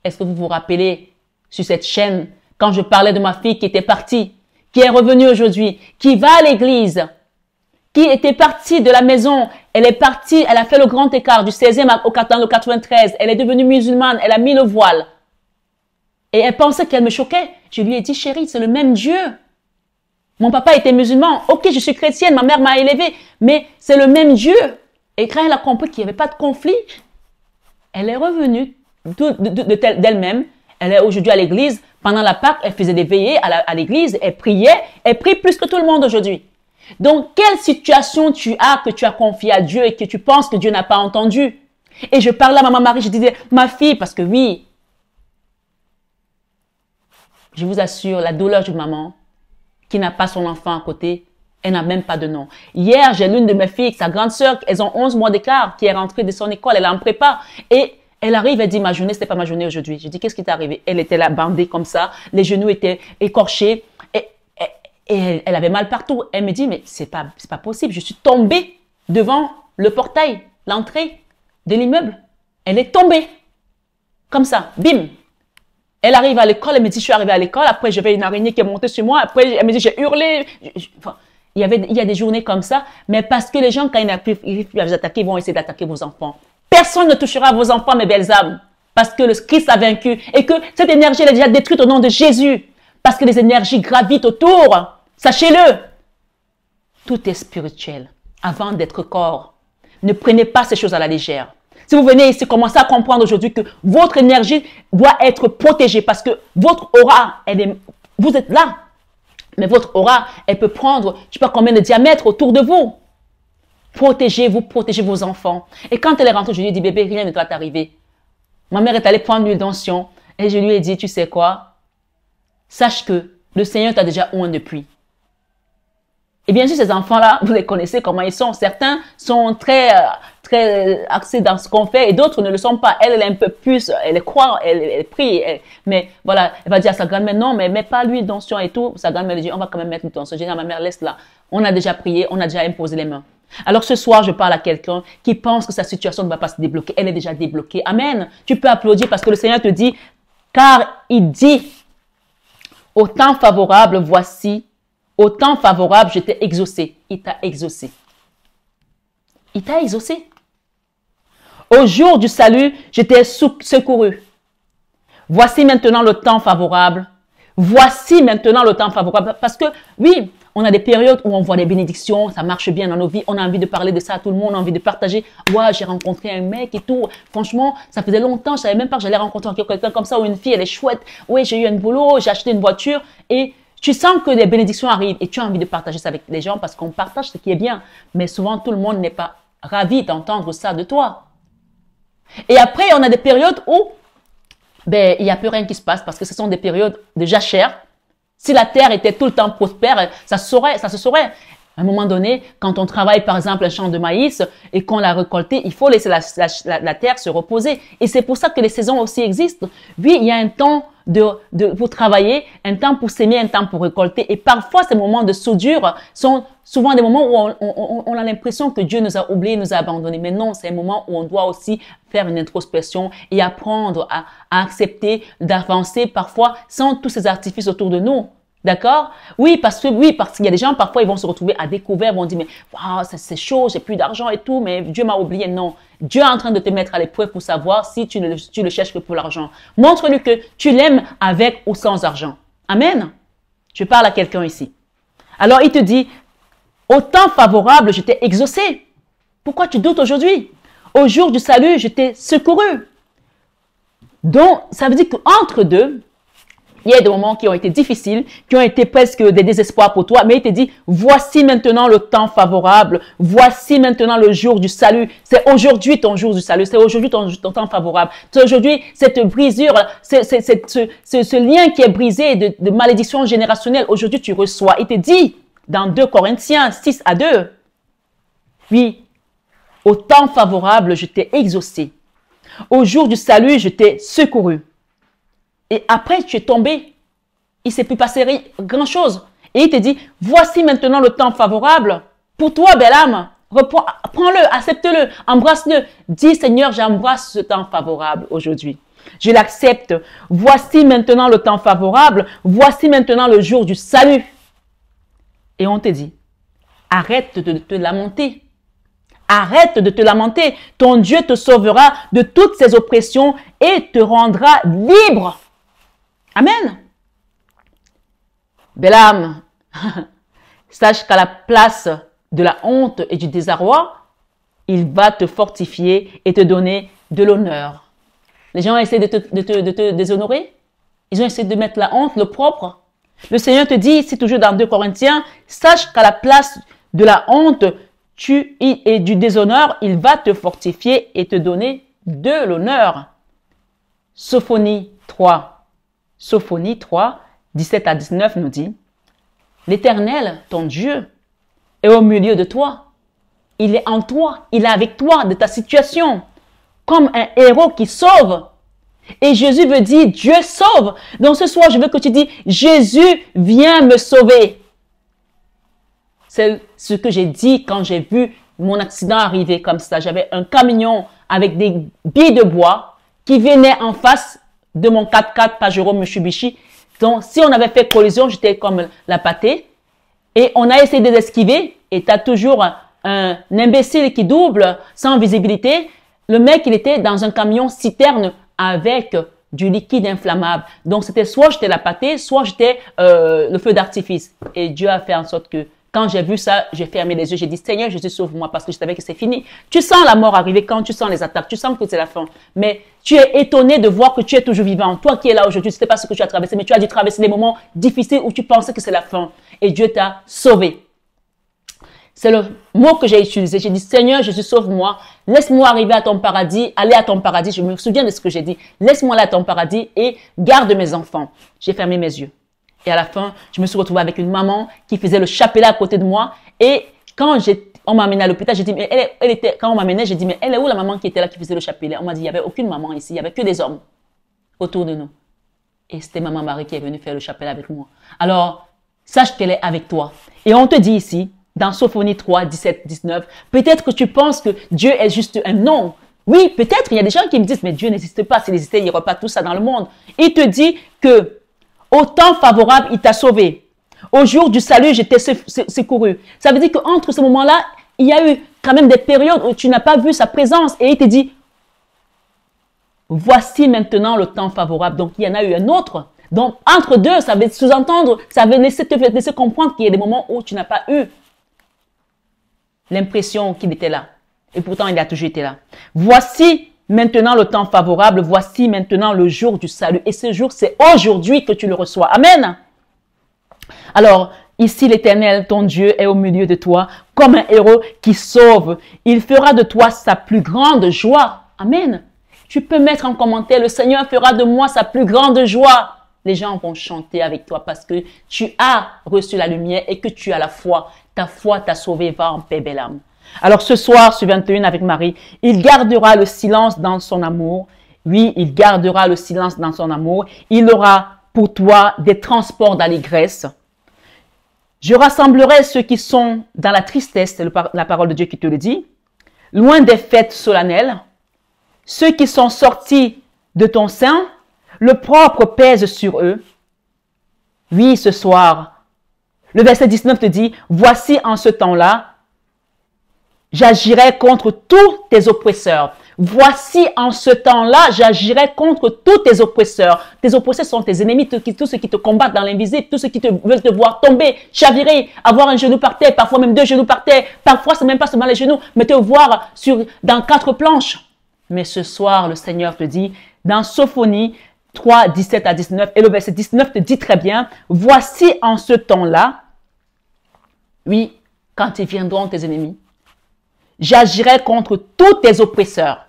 Speaker 1: Est-ce que vous vous rappelez sur cette chaîne, quand je parlais de ma fille qui était partie, qui est revenue aujourd'hui, qui va à l'église, qui était partie de la maison, elle est partie, elle a fait le grand écart du 16e au 93, elle est devenue musulmane, elle a mis le voile. Et elle pensait qu'elle me choquait. Je lui ai dit, chérie, c'est le même Dieu. Mon papa était musulman. Ok, je suis chrétienne, ma mère m'a élevée. Mais c'est le même Dieu. Et quand elle a compris qu'il n'y avait pas de conflit, elle est revenue d'elle-même. Elle est aujourd'hui à l'église. Pendant la Pâque, elle faisait des veillées à l'église. Elle priait. Elle prie plus que tout le monde aujourd'hui. Donc, quelle situation tu as que tu as confiée à Dieu et que tu penses que Dieu n'a pas entendu? Et je parlais à maman Marie, je disais, ma fille, parce que oui, je vous assure, la douleur d'une maman qui n'a pas son enfant à côté, elle n'a même pas de nom. Hier, j'ai l'une de mes filles, sa grande sœur, elles ont 11 mois d'écart, qui est rentrée de son école, elle est en prépa. Et elle arrive, elle dit, ma journée, c'était pas ma journée aujourd'hui. Je dis, qu'est-ce qui t'est arrivé? Elle était là, bandée comme ça, les genoux étaient écorchés. Et elle avait mal partout. Elle me dit, mais c'est pas possible. Je suis tombée devant le portail, l'entrée de l'immeuble. Elle est tombée. Comme ça, bim. Elle arrive à l'école, elle me dit, je suis arrivée à l'école. Après, j'avais une araignée qui est montée sur moi. Après, elle me dit, j'ai hurlé. Enfin, il y a des journées comme ça. Mais parce que les gens, quand ils n'arrivent plus à vous attaquer, ils vont essayer d'attaquer vos enfants. Personne ne touchera vos enfants, mes belles âmes. Parce que le Christ a vaincu. Et que cette énergie, elle est déjà détruite au nom de Jésus. Parce que les énergies gravitent autour. Sachez-le. Tout est spirituel avant d'être corps. Ne prenez pas ces choses à la légère. Si vous venez ici, commencez à comprendre aujourd'hui que votre énergie doit être protégée parce que votre aura, vous êtes là. Mais votre aura, elle peut prendre, je ne sais pas combien de diamètre autour de vous. Protégez-vous, protégez vos enfants. Et quand elle est rentrée, je lui ai dit, bébé, rien ne doit t'arriver. Ma mère est allée prendre l'huile d'onction et je lui ai dit, tu sais quoi? Sache que le Seigneur t'a déjà oint depuis. Et bien sûr, ces enfants-là, vous les connaissez comment ils sont. Certains sont très axés dans ce qu'on fait et d'autres ne le sont pas. Elle est un peu plus, elle croit, elle prie. Mais voilà, elle va dire à sa grand-mère, non, mais mets pas l'huile d'onction et tout. Sa grand-mère dit, on va quand même mettre l'huile d'onction. J'ai dit à ma mère, laisse là. On a déjà prié, on a déjà imposé les mains. Alors ce soir, je parle à quelqu'un qui pense que sa situation ne va pas se débloquer. Elle est déjà débloquée. Amen. Tu peux applaudir parce que le Seigneur te dit, car il dit, au temps favorable, voici, au temps favorable, je t'ai exaucé. Il t'a exaucé. Il t'a exaucé. Au jour du salut, je t'ai secouru. Voici maintenant le temps favorable. Voici maintenant le temps favorable. Parce que, oui, on a des périodes où on voit des bénédictions, ça marche bien dans nos vies, on a envie de parler de ça à tout le monde, on a envie de partager. Ouais, j'ai rencontré un mec et tout. Franchement, ça faisait longtemps, je savais même pas que j'allais rencontrer quelqu'un comme ça ou une fille, elle est chouette. Oui, j'ai eu un boulot, j'ai acheté une voiture et tu sens que des bénédictions arrivent et tu as envie de partager ça avec les gens parce qu'on partage ce qui est bien. Mais souvent, tout le monde n'est pas ravi d'entendre ça de toi. Et après, on a des périodes où ben, il n'y a plus rien qui se passe parce que ce sont des périodes de jachère. Si la terre était tout le temps prospère, ça se saurait. À un moment donné, quand on travaille par exemple un champ de maïs et qu'on l'a récolté, il faut laisser la terre se reposer. Et c'est pour ça que les saisons aussi existent. Oui, il y a un temps pour travailler, un temps pour s'aimer, un temps pour récolter. Et parfois, ces moments de soudure sont souvent des moments où on a l'impression que Dieu nous a oubliés, nous a abandonnés. Mais non, c'est un moment où on doit aussi faire une introspection et apprendre à accepter d'avancer parfois sans tous ces artifices autour de nous. D'accord? Oui, parce qu'il y a des gens, parfois, ils vont se retrouver à découvert, vont dire, mais wow, c'est chaud, j'ai plus d'argent et tout, mais Dieu m'a oublié. Non. Dieu est en train de te mettre à l'épreuve pour savoir si tu le cherches que pour l'argent. Montre-lui que tu l'aimes avec ou sans argent. Amen. Je parle à quelqu'un ici. Alors, il te dit, au temps favorable, je t'ai exaucé. Pourquoi tu doutes aujourd'hui? Au jour du salut, je t'ai secouru. Donc, ça veut dire qu'entre deux, il y a des moments qui ont été difficiles, qui ont été presque des désespoirs pour toi, mais il te dit, voici maintenant le temps favorable, voici maintenant le jour du salut. C'est aujourd'hui ton jour du salut, c'est aujourd'hui ton temps favorable. C'est aujourd'hui cette brisure, ce lien qui est brisé de malédiction générationnelle. Aujourd'hui, tu reçois. Il te dit, dans 2 Corinthiens 6-2, oui, au temps favorable, je t'ai exaucé. Au jour du salut, je t'ai secouru. Et après, tu es tombé. Il ne s'est plus passé grand-chose. Et il te dit, voici maintenant le temps favorable. Pour toi, belle âme, prends-le, accepte-le, embrasse-le. Dis, Seigneur, j'embrasse ce temps favorable aujourd'hui. Je l'accepte. Voici maintenant le temps favorable. Voici maintenant le jour du salut. Et on te dit, arrête de te lamenter. Arrête de te lamenter. Ton Dieu te sauvera de toutes ces oppressions et te rendra libre. Amen. Belle âme, Sache qu'à la place de la honte et du désarroi, il va te fortifier et te donner de l'honneur. Les gens ont essayé de te déshonorer. Ils ont essayé de mettre la honte, le propre. Le Seigneur te dit ici, toujours dans 2 Corinthiens, sache qu'à la place de la honte et du déshonneur, il va te fortifier et te donner de l'honneur. Sophonie 3, 17 à 19 nous dit, l'Éternel, ton Dieu, est au milieu de toi. Il est en toi, il est avec toi de ta situation, comme un héros qui sauve. Et Jésus veut dire, Dieu sauve. Donc ce soir, je veux que tu dis, Jésus vient me sauver. C'est ce que j'ai dit quand j'ai vu mon accident arriver comme ça. J'avais un camion avec des billes de bois qui venait en face de mon 4x4 Pajero Mitsubishi. Donc si on avait fait collision, j'étais comme la pâtée. Et on a essayé de l'esquiver. Et tu as toujours un imbécile qui double sans visibilité. Le mec, il était dans un camion citerne avec du liquide inflammable. Donc, c'était soit j'étais la pâtée, soit j'étais le feu d'artifice. Et Dieu a fait en sorte que quand j'ai vu ça, j'ai fermé les yeux. J'ai dit, Seigneur, Jésus, sauve-moi parce que je savais que c'est fini. Tu sens la mort arriver quand tu sens les attaques. Tu sens que c'est la fin. Mais tu es étonné de voir que tu es toujours vivant. Toi qui es là aujourd'hui, tu ne sais pas ce que tu as traversé, mais tu as dû traverser des moments difficiles où tu pensais que c'est la fin. Et Dieu t'a sauvé. C'est le mot que j'ai utilisé. J'ai dit, Seigneur Jésus, sauve-moi. Laisse-moi arriver à ton paradis, aller à ton paradis. Je me souviens de ce que j'ai dit. Laisse-moi aller à ton paradis et garde mes enfants. J'ai fermé mes yeux. Et à la fin, je me suis retrouvée avec une maman qui faisait le chapelet à côté de moi. Et quand on m'a amené à l'hôpital, j'ai dit, mais quand on m'amenait, j'ai dit, mais elle est où la maman qui était là, qui faisait le chapelet? On m'a dit, il n'y avait aucune maman ici. Il n'y avait que des hommes autour de nous. Et c'était maman Marie qui est venue faire le chapelet avec moi. Alors, sache qu'elle est avec toi. Et on te dit ici, dans Sophonie 3, 17, 19, peut-être que tu penses que Dieu est juste un nom. Oui, peut-être, il y a des gens qui me disent, mais Dieu n'existe pas. S'il existait, il n'y aurait pas tout ça dans le monde. Il te dit que au temps favorable, il t'a sauvé. Au jour du salut, j'étais secouru. Ça veut dire qu'entre ce moment-là, il y a eu quand même des périodes où tu n'as pas vu sa présence. Et il te dit, voici maintenant le temps favorable. Donc, il y en a eu un autre. Donc, entre deux, ça veut sous-entendre, ça veut te laisser comprendre qu'il y a des moments où tu n'as pas eu l'impression qu'il était là. Et pourtant, il a toujours été là. Voici maintenant le temps favorable. Voici maintenant le jour du salut. Et ce jour, c'est aujourd'hui que tu le reçois. Amen. Alors, ici, l'Éternel, ton Dieu, est au milieu de toi comme un héros qui sauve. Il fera de toi sa plus grande joie. Amen. Tu peux mettre en commentaire, le Seigneur fera de moi sa plus grande joie. Les gens vont chanter avec toi parce que tu as reçu la lumière et que tu as la foi. Ta foi t'a sauvé, va en paix, belle âme. Alors ce soir, sur 21 avec Marie, il gardera le silence dans son amour. Oui, il gardera le silence dans son amour. Il aura pour toi des transports d'allégresse. Je rassemblerai ceux qui sont dans la tristesse, c'est la parole de Dieu qui te le dit, loin des fêtes solennelles. Ceux qui sont sortis de ton sein, le propre pèse sur eux. Oui, ce soir, le verset 19 te dit, voici en ce temps-là, j'agirai contre tous tes oppresseurs. Voici en ce temps-là, j'agirai contre tous tes oppresseurs. Tes oppresseurs sont tes ennemis, tous ceux qui te combattent dans l'invisible, tous ceux qui veulent te voir tomber, chavirer, avoir un genou par terre, parfois même 2 genoux par terre. Parfois, c'est même pas seulement les genoux, mais te voir dans 4 planches. Mais ce soir, le Seigneur te dit, dans Sophonie 3, 17 à 19, et le verset 19 te dit très bien, voici en ce temps-là, oui, quand ils viendront tes ennemis, j'agirai contre tous tes oppresseurs.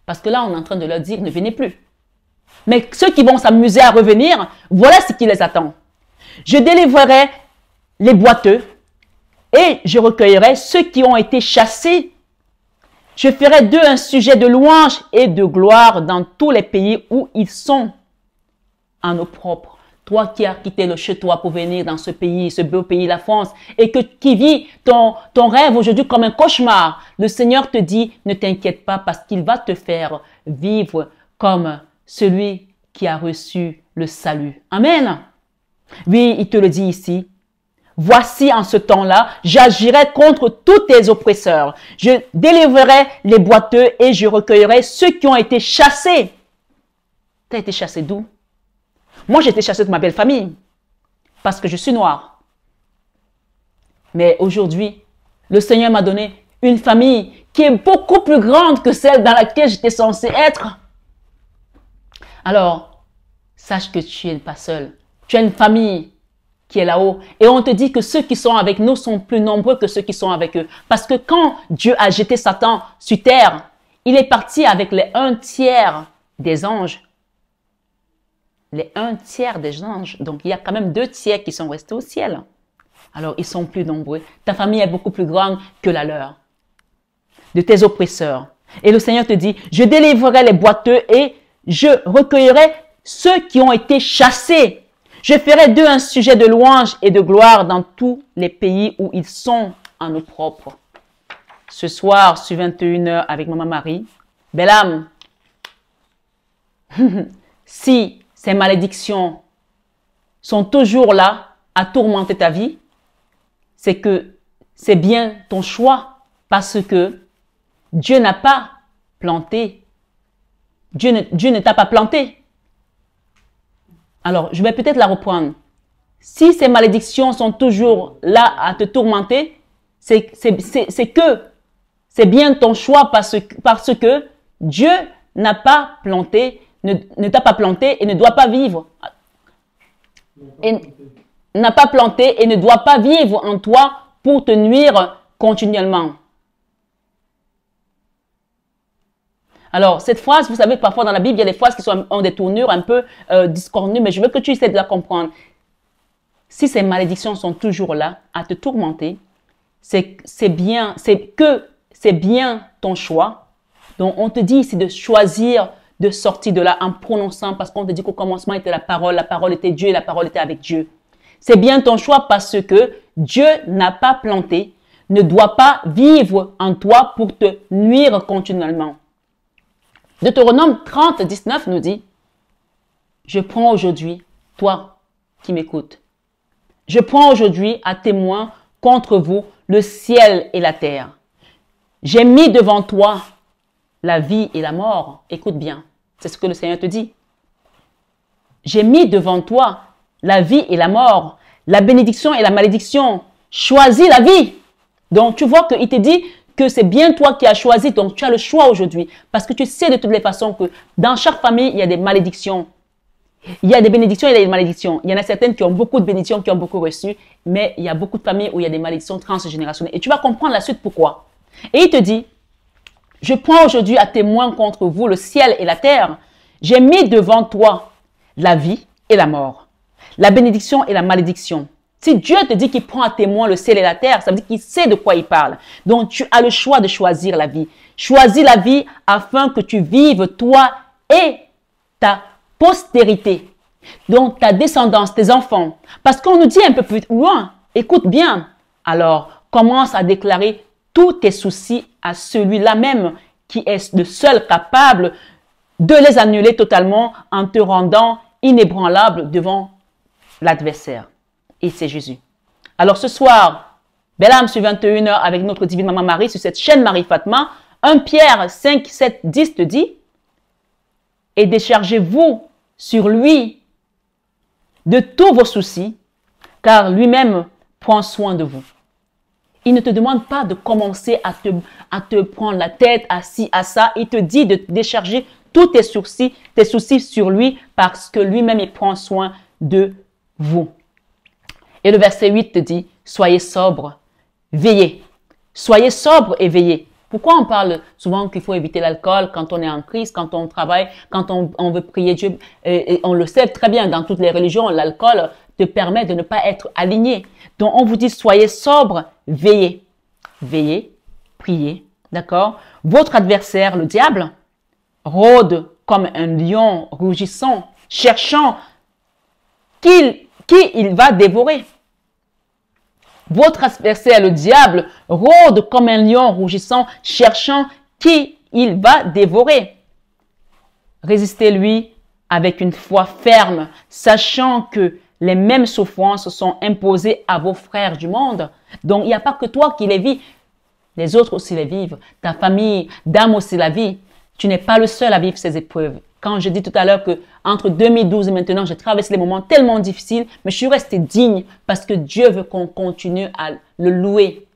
Speaker 1: Parce que là, on est en train de leur dire, ne venez plus. Mais ceux qui vont s'amuser à revenir, voilà ce qui les attend. Je délivrerai les boiteux et je recueillerai ceux qui ont été chassés. Je ferai d'eux un sujet de louange et de gloire dans tous les pays où ils sont en eau propre. Toi qui as quitté chez toi pour venir dans ce pays, ce beau pays, la France, et qui vis ton rêve aujourd'hui comme un cauchemar, le Seigneur te dit, ne t'inquiète pas parce qu'il va te faire vivre comme celui qui a reçu le salut. Amen. Oui, il te le dit ici. Voici en ce temps-là, j'agirai contre tous tes oppresseurs. Je délivrerai les boiteux et je recueillerai ceux qui ont été chassés. Tu as été chassé d'où? Moi, j'ai été chassée de ma belle famille parce que je suis noire. Mais aujourd'hui, le Seigneur m'a donné une famille qui est beaucoup plus grande que celle dans laquelle j'étais censé être. Alors, sache que tu n'es pas seul. Tu as une famille qui est là-haut. Et on te dit que ceux qui sont avec nous sont plus nombreux que ceux qui sont avec eux. Parce que quand Dieu a jeté Satan sur terre, il est parti avec les 1/3 des anges. Les 1/3 des anges. Donc, il y a quand même 2/3 qui sont restés au ciel. Alors, ils sont plus nombreux. Ta famille est beaucoup plus grande que la leur. De tes oppresseurs. Et le Seigneur te dit, je délivrerai les boiteux et je recueillerai ceux qui ont été chassés. Je ferai d'eux un sujet de louange et de gloire dans tous les pays où ils sont en eau propre. Ce soir, sur 21h avec Maman Marie, belle âme, si ces malédictions sont toujours là à tourmenter ta vie, c'est que c'est bien ton choix parce que Dieu n'a pas planté. Dieu ne t'a pas planté. Alors, je vais peut-être la reprendre. Si ces malédictions sont toujours là à te tourmenter, c'est que c'est bien ton choix parce que Dieu n'a pas planté, ne t'a pas planté et ne doit pas vivre. N'a pas planté et ne doit pas vivre en toi pour te nuire continuellement. Alors, cette phrase, vous savez, parfois dans la Bible, il y a des phrases qui ont des tournures un peu discornues, mais je veux que tu essaies de la comprendre. Si ces malédictions sont toujours là à te tourmenter, c'est bien ton choix. Donc, on te dit ici de choisir de sortir de là en prononçant, parce qu'on te dit qu'au commencement était la parole était Dieu et la parole était avec Dieu. C'est bien ton choix parce que Dieu n'a pas planté, ne doit pas vivre en toi pour te nuire continuellement. Deutéronome 30, 19 nous dit, je prends aujourd'hui, toi qui m'écoutes, je prends aujourd'hui à témoin contre vous le ciel et la terre. J'ai mis devant toi la vie et la mort. Écoute bien, c'est ce que le Seigneur te dit. J'ai mis devant toi la vie et la mort, la bénédiction et la malédiction. Choisis la vie. Donc, tu vois qu'il te dit que c'est bien toi qui as choisi, donc tu as le choix aujourd'hui. Parce que tu sais de toutes les façons que dans chaque famille, il y a des malédictions. Il y a des bénédictions et il y a des malédictions. Il y en a certaines qui ont beaucoup de bénédictions, qui ont beaucoup reçu, mais il y a beaucoup de familles où il y a des malédictions transgénérationnelles. Et tu vas comprendre la suite pourquoi. Et il te dit, je prends aujourd'hui à témoin contre vous le ciel et la terre. J'ai mis devant toi la vie et la mort, la bénédiction et la malédiction. Si Dieu te dit qu'il prend à témoin le ciel et la terre, ça veut dire qu'il sait de quoi il parle. Donc, tu as le choix de choisir la vie. Choisis la vie afin que tu vives toi et ta postérité. Donc, ta descendance, tes enfants. Parce qu'on nous dit un peu plus loin, écoute bien. Alors, commence à déclarer tous tes soucis à celui-là même qui est le seul capable de les annuler totalement en te rendant inébranlable devant l'adversaire. Et c'est Jésus. Alors ce soir, belle âme sur 21h avec notre divine Maman Marie sur cette chaîne Marie Fatma, 1 Pierre 5, 7, 10 te dit, et déchargez-vous sur lui de tous vos soucis, car lui-même prend soin de vous. Il ne te demande pas de commencer à te prendre la tête, à ci, à ça. Il te dit de décharger tous tes soucis sur lui parce que lui-même, il prend soin de vous. Et le verset 8 te dit, soyez sobre, veillez. Soyez sobre et veillez. Pourquoi on parle souvent qu'il faut éviter l'alcool quand on est en crise, quand on travaille, quand on veut prier Dieu? Et on le sait très bien, dans toutes les religions, l'alcool te permet de ne pas être aligné. Donc, on vous dit, soyez sobre, veillez. Veillez, priez, d'accord? Votre adversaire, le diable, rôde comme un lion rougissant, cherchant qui il va dévorer. Votre adversaire, le diable, rôde comme un lion rougissant, cherchant qui il va dévorer. Résistez-lui avec une foi ferme, sachant que les mêmes souffrances sont imposées à vos frères du monde. Donc, il n'y a pas que toi qui les vis. Les autres aussi les vivent. Ta famille, d'âme aussi la vit. Tu n'es pas le seul à vivre ces épreuves. Quand je dis tout à l'heure que entre 2012 et maintenant, j'ai traversé des moments tellement difficiles, mais je suis restée digne parce que Dieu veut qu'on continue à le louer.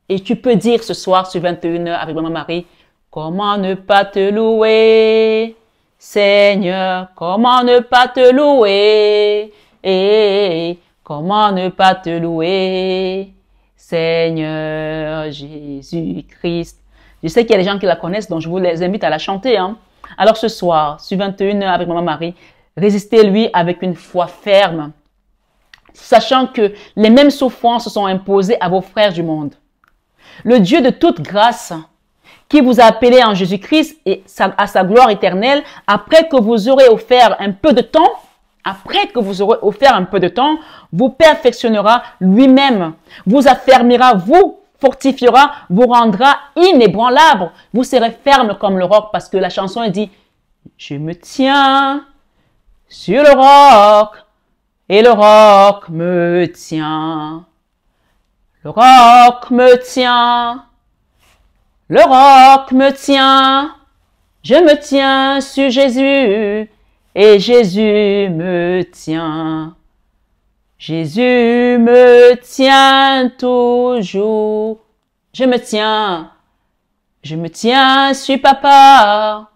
Speaker 1: Et tu peux dire ce soir sur 21h avec Maman Marie, comment ne pas te louer, Seigneur, comment ne pas te louer, comment ne pas te louer, Seigneur Jésus-Christ. Je sais qu'il y a des gens qui la connaissent, donc je vous les invite à la chanter. Alors ce soir, sur 21h avec Maman Marie, résistez-lui avec une foi ferme, sachant que les mêmes souffrances sont imposées à vos frères du monde. Le Dieu de toute grâce, qui vous a appelé en Jésus-Christ et à sa gloire éternelle, après que vous aurez offert un peu de temps, vous perfectionnera lui-même, vous affermira, vous fortifiera, vous rendra inébranlable. Vous serez ferme comme le roc, parce que la chanson dit « Je me tiens sur le roc et le roc me tient. Le roc me tient. Le roc me tient. Je me tiens sur Jésus et Jésus me tient. Jésus me tient toujours. Je me tiens sur papa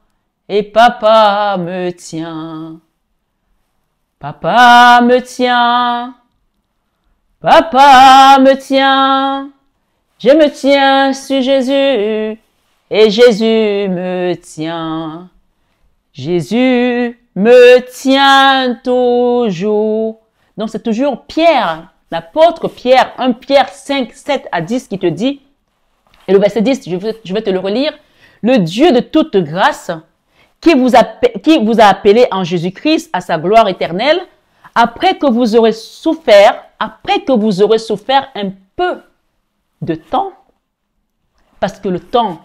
Speaker 1: et papa me tient. Papa me tient. Papa me tient. Je me tiens sur Jésus et Jésus me tient. Jésus me tient toujours. Donc c'est toujours Pierre, l'apôtre Pierre, 1 Pierre 5, 7 à 10 qui te dit, et le verset 10, je vais te le relire, le Dieu de toute grâce qui vous a appelé en Jésus-Christ à sa gloire éternelle, après que vous aurez souffert un peu de temps, parce que le temps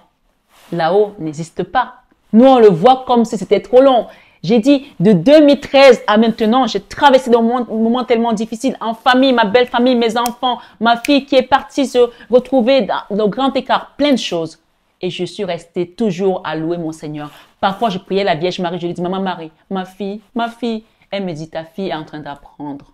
Speaker 1: là-haut n'existe pas. Nous, on le voit comme si c'était trop long. J'ai dit, de 2013 à maintenant, j'ai traversé des moments tellement difficiles en famille, ma belle famille, mes enfants, ma fille qui est partie se retrouver dans le grand écart, plein de choses. Et je suis restée toujours à louer mon Seigneur. Parfois, je priais la Vierge Marie, je lui dis, Maman Marie, ma fille. Elle me dit, ta fille est en train d'apprendre.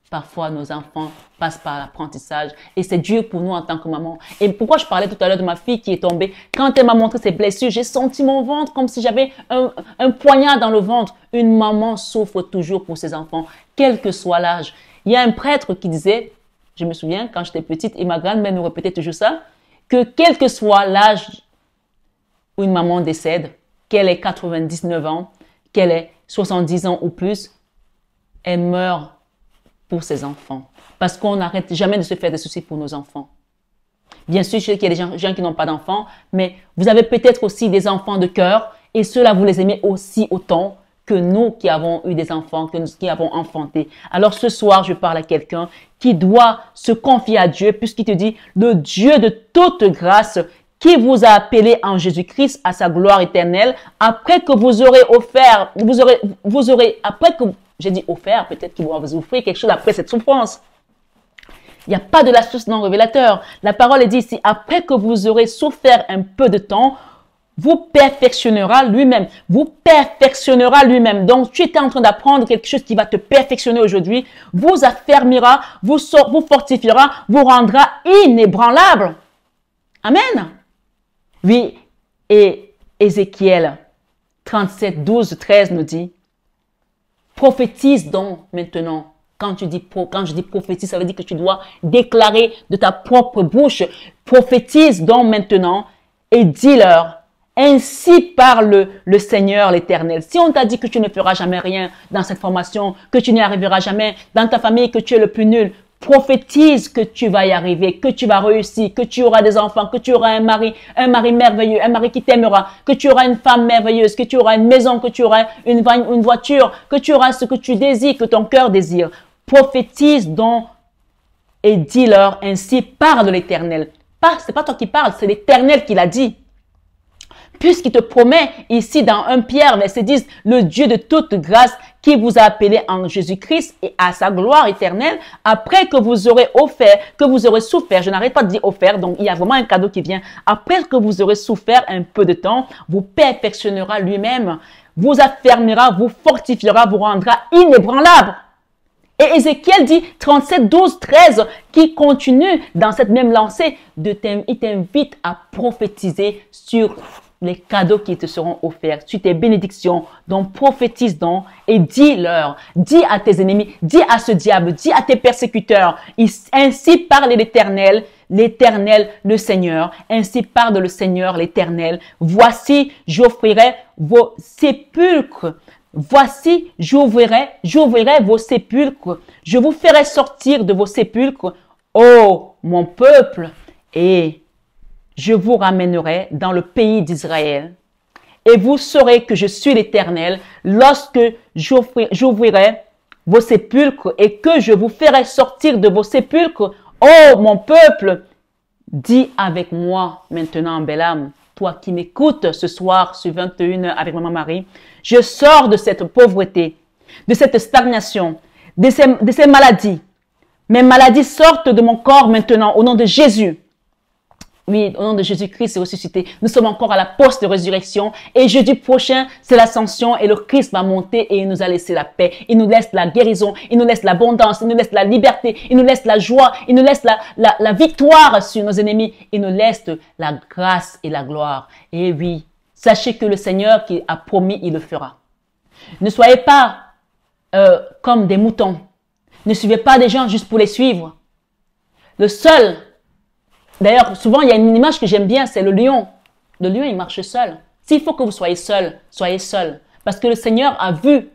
Speaker 1: Parfois, nos enfants passent par l'apprentissage et c'est dur pour nous en tant que maman. Et pourquoi je parlais tout à l'heure de ma fille qui est tombée? Quand elle m'a montré ses blessures, j'ai senti mon ventre comme si j'avais un poignard dans le ventre. Une maman souffre toujours pour ses enfants, quel que soit l'âge. Il y a un prêtre qui disait, je me souviens quand j'étais petite et ma grand-mère nous répétait toujours ça, que quel que soit l'âge où une maman décède, qu'elle ait 99 ans, qu'elle ait 70 ans ou plus, elle meurt pour ses enfants. Parce qu'on n'arrête jamais de se faire des soucis pour nos enfants. Bien sûr, je sais qu'il y a des gens qui n'ont pas d'enfants, mais vous avez peut-être aussi des enfants de cœur et ceux-là, vous les aimez aussi autant que nous qui avons eu des enfants, que nous qui avons enfanté. Alors ce soir, je parle à quelqu'un qui doit se confier à Dieu puisqu'il te dit, le Dieu de toute grâce qui vous a appelé en Jésus-Christ à sa gloire éternelle, après que vous aurez offert, après que j'ai dit offert, peut-être qu'il va vous offrir quelque chose après cette souffrance. Il n'y a pas de la source non révélateur. La parole est dit ici, après que vous aurez souffert un peu de temps, vous perfectionnera lui-même. Vous perfectionnera lui-même. Donc, tu étais en train d'apprendre quelque chose qui va te perfectionner aujourd'hui, vous affermira, vous fortifiera, vous rendra inébranlable. Amen. Oui, et Ézéchiel 37, 12, 13 nous dit, prophétise donc maintenant. Quand je dis prophétise, ça veut dire que tu dois déclarer de ta propre bouche. Prophétise donc maintenant et dis-leur, ainsi parle le Seigneur l'Éternel. Si on t'a dit que tu ne feras jamais rien dans cette formation, que tu n'y arriveras jamais dans ta famille, que tu es le plus nul, prophétise que tu vas y arriver, que tu vas réussir, que tu auras des enfants, que tu auras un mari merveilleux, un mari qui t'aimera, que tu auras une femme merveilleuse, que tu auras une maison, que tu auras une voiture, que tu auras ce que tu désires, que ton cœur désire. Prophétise donc et dis-leur, ainsi parle l'Éternel. C'est pas toi qui parles, c'est l'Éternel qui l'a dit. Puisqu'il te promet ici dans 1 Pierre, verset 10, le Dieu de toute grâce qui vous a appelé en Jésus-Christ et à sa gloire éternelle, après que vous aurez offert, que vous aurez souffert, je n'arrête pas de dire offert, donc il y a vraiment un cadeau qui vient, après que vous aurez souffert un peu de temps, vous perfectionnera lui-même, vous affermira, vous fortifiera, vous rendra inébranlable. Et Ézéchiel dit 37, 12, 13, qui continue dans cette même lancée, il t'invite à prophétiser sur les cadeaux qui te seront offerts, sur tes bénédictions, donc prophétise donc et dis-leur, dis à tes ennemis, dis à ce diable, dis à tes persécuteurs, ainsi parle l'Éternel, le Seigneur, ainsi parle le Seigneur, l'Éternel, voici j'offrirai vos sépulcres, voici j'ouvrirai vos sépulcres, je vous ferai sortir de vos sépulcres, ô mon peuple, et je vous ramènerai dans le pays d'Israël. Et vous saurez que je suis l'Éternel lorsque j'ouvrirai vos sépulcres et que je vous ferai sortir de vos sépulcres. Oh mon peuple, dis avec moi maintenant, belle âme, toi qui m'écoutes ce soir sur 21h avec Maman Marie, je sors de cette pauvreté, de cette stagnation, de ces maladies. Mes maladies sortent de mon corps maintenant au nom de Jésus. Oui, au nom de Jésus-Christ est ressuscité. Nous sommes encore à la poste de résurrection. Et jeudi prochain, c'est l'ascension et le Christ va monter et il nous a laissé la paix. Il nous laisse la guérison. Il nous laisse l'abondance. Il nous laisse la liberté. Il nous laisse la joie. Il nous laisse la victoire sur nos ennemis. Il nous laisse la grâce et la gloire. Et oui, sachez que le Seigneur qui a promis, il le fera. Ne soyez pas comme des moutons. Ne suivez pas des gens juste pour les suivre. Le seul... D'ailleurs, souvent, il y a une image que j'aime bien, c'est le lion. Le lion, il marche seul. S'il faut que vous soyez seul, soyez seul. Parce que le Seigneur a vu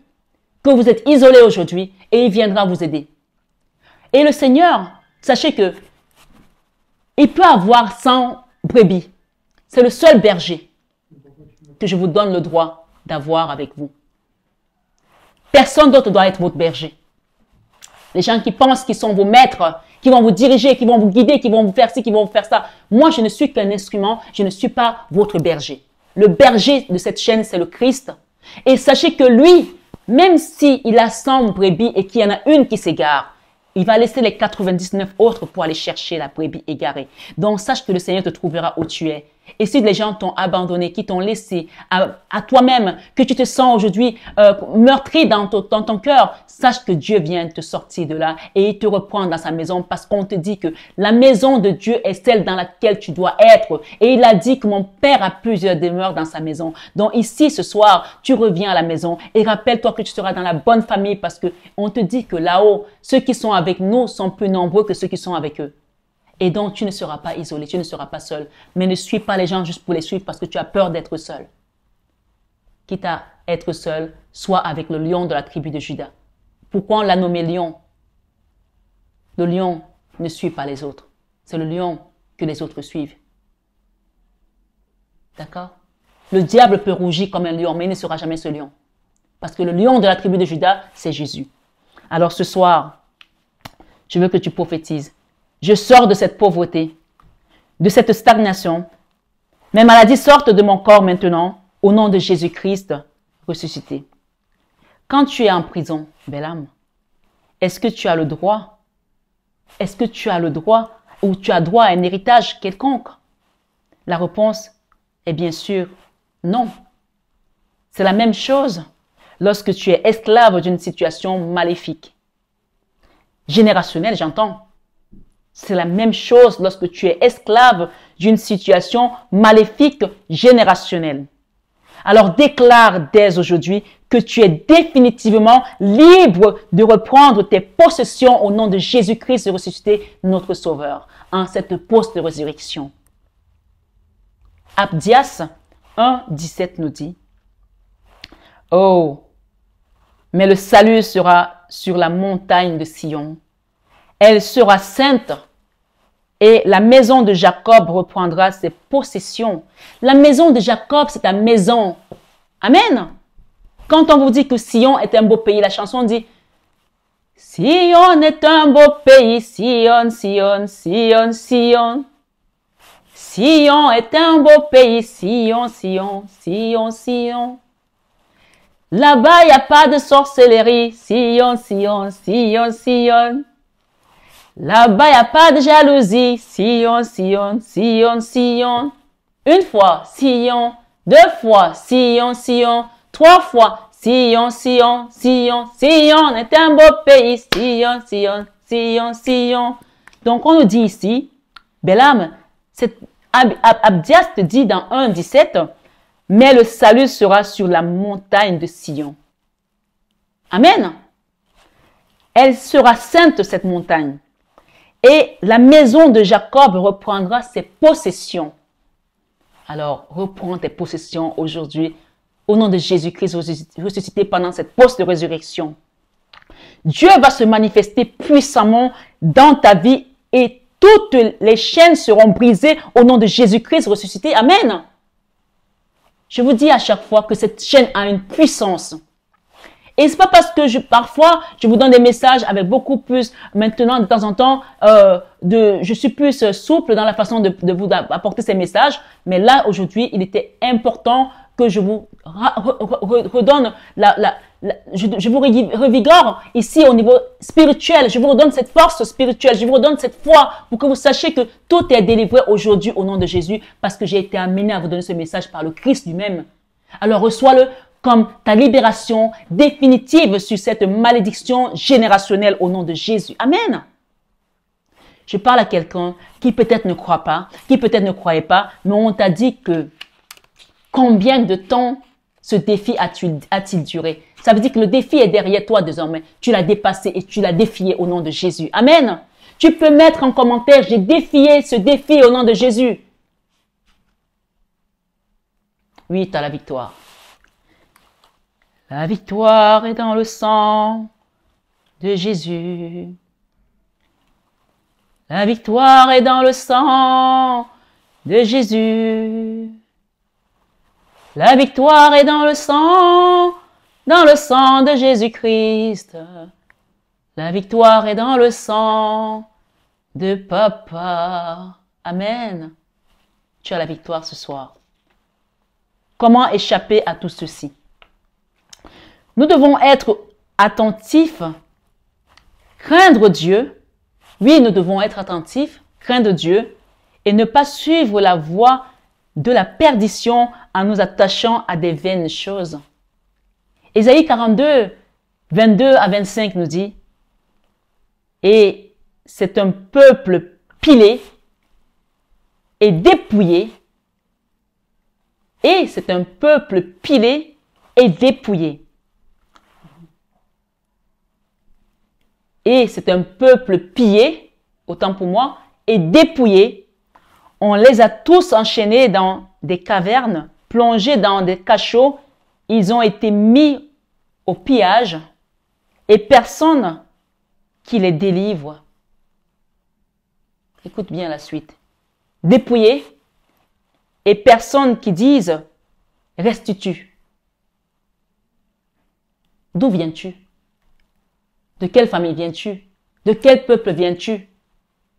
Speaker 1: que vous êtes isolé aujourd'hui et il viendra vous aider. Et le Seigneur, sachez que il peut avoir 100 brebis. C'est le seul berger que je vous donne le droit d'avoir avec vous. Personne d'autre doit être votre berger. Les gens qui pensent qu'ils sont vos maîtres, qui vont vous diriger, qui vont vous guider, qui vont vous faire ci, qui vont vous faire ça. Moi, je ne suis qu'un instrument, je ne suis pas votre berger. Le berger de cette chaîne, c'est le Christ. Et sachez que lui, même s'il a 100 brebis et qu'il y en a une qui s'égare, il va laisser les 99 autres pour aller chercher la brebis égarée. Donc, sache que le Seigneur te trouvera où tu es. Et si les gens t'ont abandonné, qui t'ont laissé à toi-même, que tu te sens aujourd'hui meurtri dans ton cœur, sache que Dieu vient te sortir de là et il te reprend dans sa maison parce qu'on te dit que la maison de Dieu est celle dans laquelle tu dois être. Et il a dit que mon Père a plusieurs demeures dans sa maison. Donc ici, ce soir, tu reviens à la maison et rappelle-toi que tu seras dans la bonne famille parce que on te dit que là-haut, ceux qui sont avec nous sont plus nombreux que ceux qui sont avec eux. Et donc, tu ne seras pas isolé, tu ne seras pas seul. Mais ne suis pas les gens juste pour les suivre parce que tu as peur d'être seul. Quitte à être seul, sois avec le lion de la tribu de Juda. Pourquoi on l'a nommé lion? Le lion ne suit pas les autres. C'est le lion que les autres suivent. D'accord? Le diable peut rougir comme un lion, mais il ne sera jamais ce lion. Parce que le lion de la tribu de Juda, c'est Jésus. Alors ce soir, je veux que tu prophétises. Je sors de cette pauvreté, de cette stagnation. Mes maladies sortent de mon corps maintenant, au nom de Jésus-Christ ressuscité. Quand tu es en prison, belle âme, est-ce que tu as le droit? Est-ce que tu as le droit ou tu as droit à un héritage quelconque? La réponse est bien sûr non. C'est la même chose lorsque tu es esclave d'une situation maléfique. Générationnelle, j'entends. C'est la même chose lorsque tu es esclave d'une situation maléfique générationnelle. Alors déclare dès aujourd'hui que tu es définitivement libre de reprendre tes possessions au nom de Jésus-Christ ressuscité, notre Sauveur, en cette poste de résurrection. Abdias 1,17 nous dit, « Oh, mais le salut sera sur la montagne de Sion. Elle sera sainte et la maison de Jacob reprendra ses possessions. » La maison de Jacob, c'est ta maison. Amen. Quand on vous dit que Sion est un beau pays, la chanson dit « Sion est un beau pays, Sion, Sion, Sion, Sion. Sion est un beau pays, Sion, Sion, Sion, Sion. Là-bas, il n'y a pas de sorcellerie, Sion, Sion, Sion, Sion. Là-bas, il n'y a pas de jalousie, Sion, Sion, Sion, Sion. Une fois, Sion. Deux fois, Sion, Sion. Trois fois, Sion, Sion, Sion. Sion est un beau pays, Sion, Sion, Sion, Sion. Donc, on nous dit ici, Balaam, Abdias te dit dans 1,17, mais le salut sera sur la montagne de Sion. Amen. Elle sera sainte, cette montagne. Et la maison de Jacob reprendra ses possessions. Alors, reprends tes possessions aujourd'hui au nom de Jésus-Christ ressuscité pendant cette post de résurrection. Dieu va se manifester puissamment dans ta vie et toutes les chaînes seront brisées au nom de Jésus-Christ ressuscité. Amen. Je vous dis à chaque fois que cette chaîne a une puissance. Et c'est pas parce que parfois, je vous donne des messages avec beaucoup plus, maintenant, de temps en temps, je suis plus souple dans la façon de vous apporter ces messages. Mais là, aujourd'hui, il était important que je vous redonne je vous revigore ici au niveau spirituel. Je vous redonne cette force spirituelle. Je vous redonne cette foi pour que vous sachiez que tout est délivré aujourd'hui au nom de Jésus parce que j'ai été amené à vous donner ce message par le Christ lui-même. Alors reçois-le comme ta libération définitive sur cette malédiction générationnelle au nom de Jésus. Amen. Je parle à quelqu'un qui peut-être ne croit pas, qui peut-être ne croyait pas, mais on t'a dit que combien de temps ce défi a-t-il duré? Ça veut dire que le défi est derrière toi désormais. Tu l'as dépassé et tu l'as défié au nom de Jésus. Amen. Tu peux mettre en commentaire, j'ai défié ce défi au nom de Jésus. Oui, tu as la victoire. La victoire est dans le sang de Jésus. La victoire est dans le sang de Jésus. La victoire est dans le sang de Jésus-Christ. La victoire est dans le sang de Papa. Amen. Tu as la victoire ce soir. Comment échapper à tout ceci? Nous devons être attentifs, craindre Dieu. Oui, nous devons être attentifs, craindre Dieu et ne pas suivre la voie de la perdition en nous attachant à des vaines choses. Ésaïe 42, 22 à 25 nous dit, « Et c'est un peuple pilé et dépouillé. Et c'est un peuple pilé et dépouillé. Et c'est un peuple pillé, autant pour moi, et dépouillé. On les a tous enchaînés dans des cavernes, plongés dans des cachots. Ils ont été mis au pillage et personne qui les délivre. » Écoute bien la suite. Dépouillés et personne qui dise « restitue ». D'où viens-tu? De quelle famille viens-tu? De quel peuple viens-tu?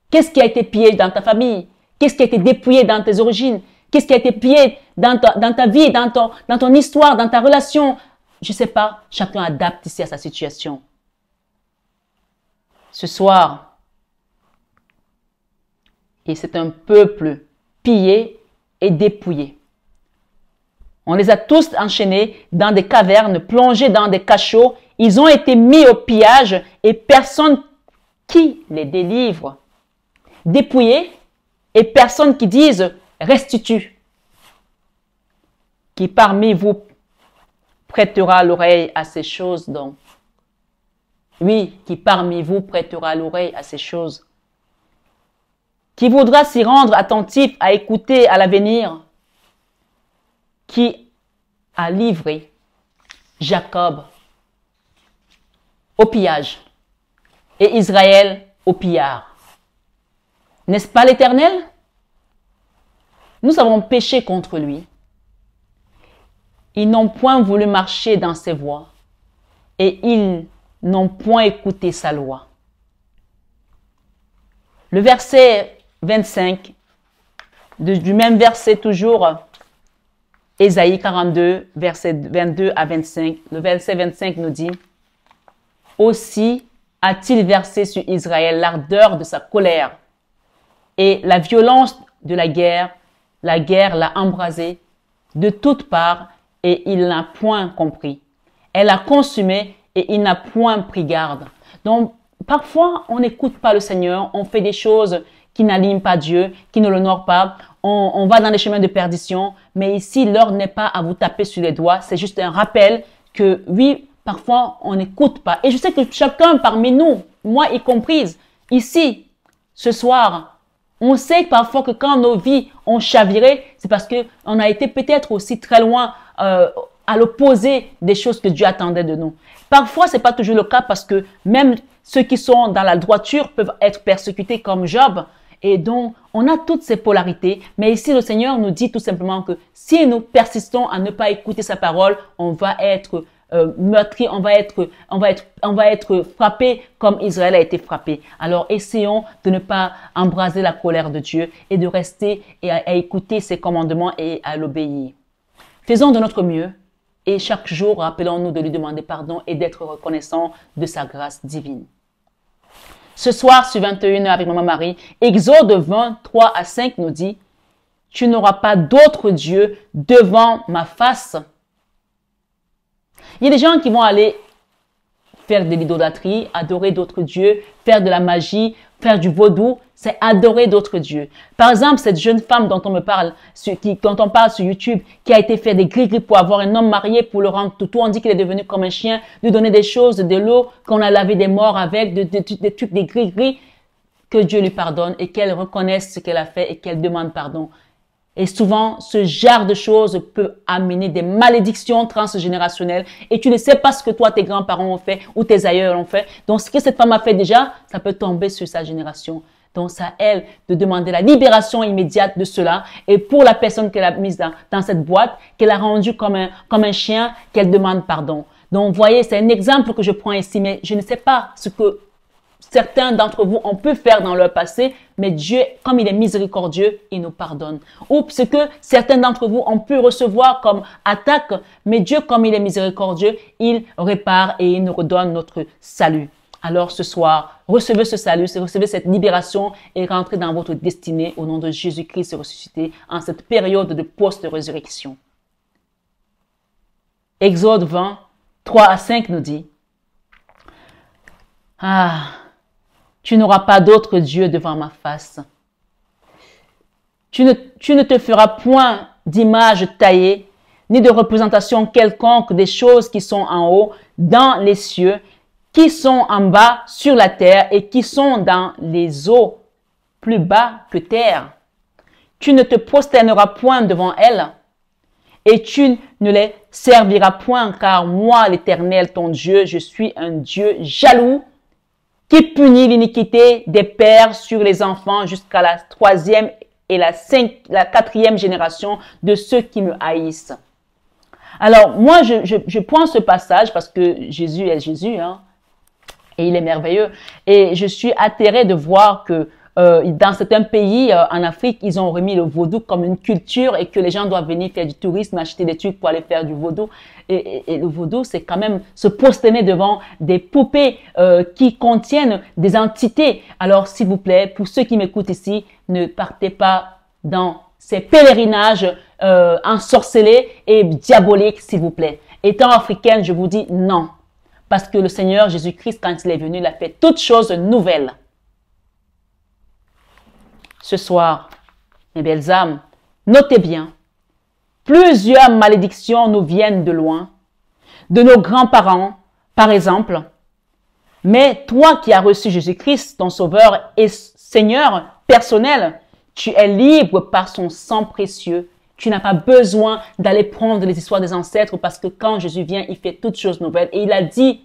Speaker 1: Qu'est-ce qui a été pillé dans ta famille? Qu'est-ce qui a été dépouillé dans tes origines? Qu'est-ce qui a été pillé dans ta vie, dans ton histoire, dans ta relation? Je ne sais pas, chacun adapte ici à sa situation. Ce soir, et c'est un peuple pillé et dépouillé. On les a tous enchaînés dans des cavernes, plongés dans des cachots. Ils ont été mis au pillage et personne qui les délivre. Dépouillés et personne qui dise restitue. Qui parmi vous prêtera l'oreille à ces choses donc? Oui, qui parmi vous prêtera l'oreille à ces choses? Qui voudra s'y rendre attentif à écouter à l'avenir? Qui a livré Jacob au pillage et Israël au pillard? N'est-ce pas l'Éternel? Nous avons péché contre lui. Ils n'ont point voulu marcher dans ses voies et ils n'ont point écouté sa loi. Le verset 25 du même verset toujours, Ésaïe 42, verset 22 à 25. Le verset 25 nous dit, « Aussi a-t-il versé sur Israël l'ardeur de sa colère et la violence de la guerre l'a embrasé de toutes parts et il n'a point compris. Elle a consumé et il n'a point pris garde. » Donc, parfois, on n'écoute pas le Seigneur, on fait des choses qui n'alignent pas Dieu, qui ne l'honorent pas, on va dans les chemins de perdition, mais ici, l'heure n'est pas à vous taper sur les doigts, c'est juste un rappel que oui, parfois, on n'écoute pas. Et je sais que chacun parmi nous, moi y comprise, ici, ce soir, on sait parfois que quand nos vies ont chaviré, c'est parce qu'on a été peut-être aussi très loin à l'opposé des choses que Dieu attendait de nous. Parfois, c'est pas toujours le cas parce que même ceux qui sont dans la droiture peuvent être persécutés comme Job. Et donc, on a toutes ces polarités. Mais ici, le Seigneur nous dit tout simplement que si nous persistons à ne pas écouter sa parole, on va être meurtri, on va être frappé comme Israël a été frappé. Alors, essayons de ne pas embraser la colère de Dieu et de rester et à écouter ses commandements et à l'obéir. Faisons de notre mieux et chaque jour, rappelons-nous de lui demander pardon et d'être reconnaissants de sa grâce divine. Ce soir, sur 21h avec Maman Marie, Exode 20, 3 à 5 nous dit, « Tu n'auras pas d'autre Dieu devant ma face. » Il y a des gens qui vont aller faire de l'idolâtrie, adorer d'autres dieux, faire de la magie, faire du vaudou, c'est adorer d'autres dieux. Par exemple, cette jeune femme dont on me parle, dont on parle sur YouTube, qui a été faire des gris-gris pour avoir un homme marié, pour le rendre toutou, on dit qu'il est devenu comme un chien, lui donner des choses, de l'eau, qu'on a lavé des morts avec, des trucs, des gris-gris, que Dieu lui pardonne et qu'elle reconnaisse ce qu'elle a fait et qu'elle demande pardon. Et souvent, ce genre de choses peut amener des malédictions transgénérationnelles et tu ne sais pas ce que toi, tes grands-parents ont fait ou tes aïeux ont fait. Donc, ce que cette femme a fait déjà, ça peut tomber sur sa génération. Donc, c'est à elle de demander la libération immédiate de cela. Et pour la personne qu'elle a mise dans cette boîte, qu'elle a rendue comme un chien, qu'elle demande pardon. Donc, vous voyez, c'est un exemple que je prends ici, mais je ne sais pas ce que certains d'entre vous ont pu faire dans leur passé, mais Dieu, comme il est miséricordieux, il nous pardonne. Ou ce que certains d'entre vous ont pu recevoir comme attaque, mais Dieu, comme il est miséricordieux, il répare et il nous redonne notre salut. Alors ce soir, recevez ce salut, recevez cette libération et rentrez dans votre destinée au nom de Jésus-Christ ressuscité en cette période de post-résurrection. Exode 20, 3 à 5 nous dit, « Ah, tu n'auras pas d'autre Dieu devant ma face. Tu ne te feras point d'image taillée, ni de représentation quelconque des choses qui sont en haut, dans les cieux, qui sont en bas sur la terre et qui sont dans les eaux, plus bas que terre. Tu ne te prosterneras point devant elles, et tu ne les serviras point, car moi, l'Éternel, ton Dieu, je suis un Dieu jaloux, qui punit l'iniquité des pères sur les enfants jusqu'à la 3e et la 4e génération de ceux qui me haïssent. » Alors, moi, je prends ce passage parce que Jésus est Jésus, hein, et il est merveilleux. Et je suis atterrée de voir que dans certains pays en Afrique, ils ont remis le vaudou comme une culture et que les gens doivent venir faire du tourisme, acheter des trucs pour aller faire du vaudou. Et le vaudou, c'est quand même se prosterner devant des poupées qui contiennent des entités. Alors, s'il vous plaît, pour ceux qui m'écoutent ici, ne partez pas dans ces pèlerinages ensorcelés et diaboliques, s'il vous plaît. Étant africaine, je vous dis non. Parce que le Seigneur Jésus-Christ, quand il est venu, il a fait toutes choses nouvelles. Ce soir, mes belles âmes, notez bien, plusieurs malédictions nous viennent de loin, de nos grands-parents, par exemple. Mais toi qui as reçu Jésus-Christ, ton Sauveur et Seigneur personnel, tu es libre par son sang précieux. Tu n'as pas besoin d'aller prendre les histoires des ancêtres parce que quand Jésus vient, il fait toutes choses nouvelles. Et il a dit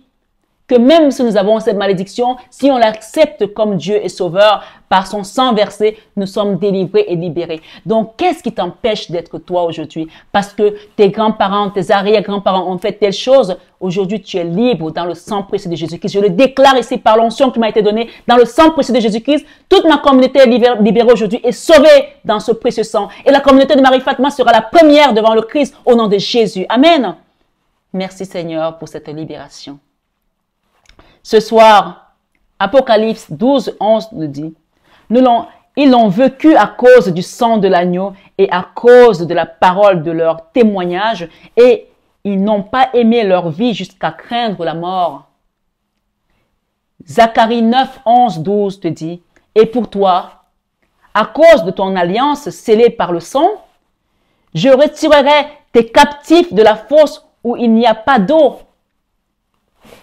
Speaker 1: que même si nous avons cette malédiction, si on l'accepte comme Dieu est sauveur, par son sang versé, nous sommes délivrés et libérés. Donc, qu'est-ce qui t'empêche d'être toi aujourd'hui? Parce que tes grands-parents, tes arrière-grands-parents ont fait telle chose. Aujourd'hui, tu es libre dans le sang précieux de Jésus-Christ. Je le déclare ici par l'onction qui m'a été donnée dans le sang précieux de Jésus-Christ. Toute ma communauté est libérée aujourd'hui et sauvée dans ce précieux sang. Et la communauté de Marie-Fatma sera la première devant le Christ au nom de Jésus. Amen. Merci Seigneur pour cette libération. Ce soir, Apocalypse 12, 11 nous dit, ils l'ont vécu à cause du sang de l'agneau et à cause de la parole de leur témoignage, et ils n'ont pas aimé leur vie jusqu'à craindre la mort. Zacharie 9, 11, 12 te dit, et pour toi, à cause de ton alliance scellée par le sang, je retirerai tes captifs de la fosse où il n'y a pas d'eau.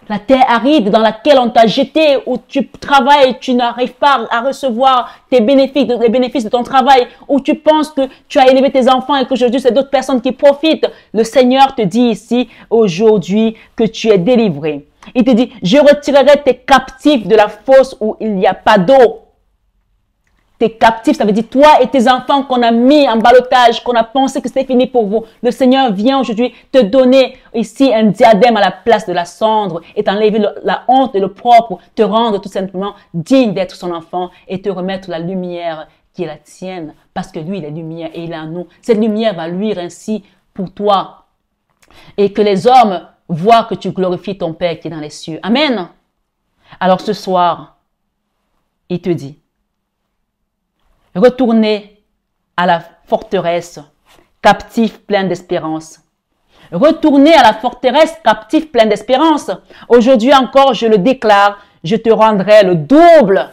Speaker 1: La terre aride dans laquelle on t'a jeté, où tu travailles, tu n'arrives pas à recevoir les bénéfices de ton travail, où tu penses que tu as élevé tes enfants et qu'aujourd'hui c'est d'autres personnes qui profitent. Le Seigneur te dit ici, aujourd'hui, que tu es délivré. Il te dit, je retirerai tes captifs de la fosse où il n'y a pas d'eau. Tes captifs, ça veut dire toi et tes enfants qu'on a mis en ballottage, qu'on a pensé que c'était fini pour vous. Le Seigneur vient aujourd'hui te donner ici un diadème à la place de la cendre et t'enlever la honte et le propre, te rendre tout simplement digne d'être son enfant et te remettre la lumière qui est la tienne parce que lui, il est lumière et il est en nous. Cette lumière va luire ainsi pour toi et que les hommes voient que tu glorifies ton Père qui est dans les cieux. Amen. Alors ce soir, il te dit, retournez à la forteresse, captif plein d'espérance. Retournez à la forteresse, captif plein d'espérance. Aujourd'hui encore, je le déclare, je te rendrai le double,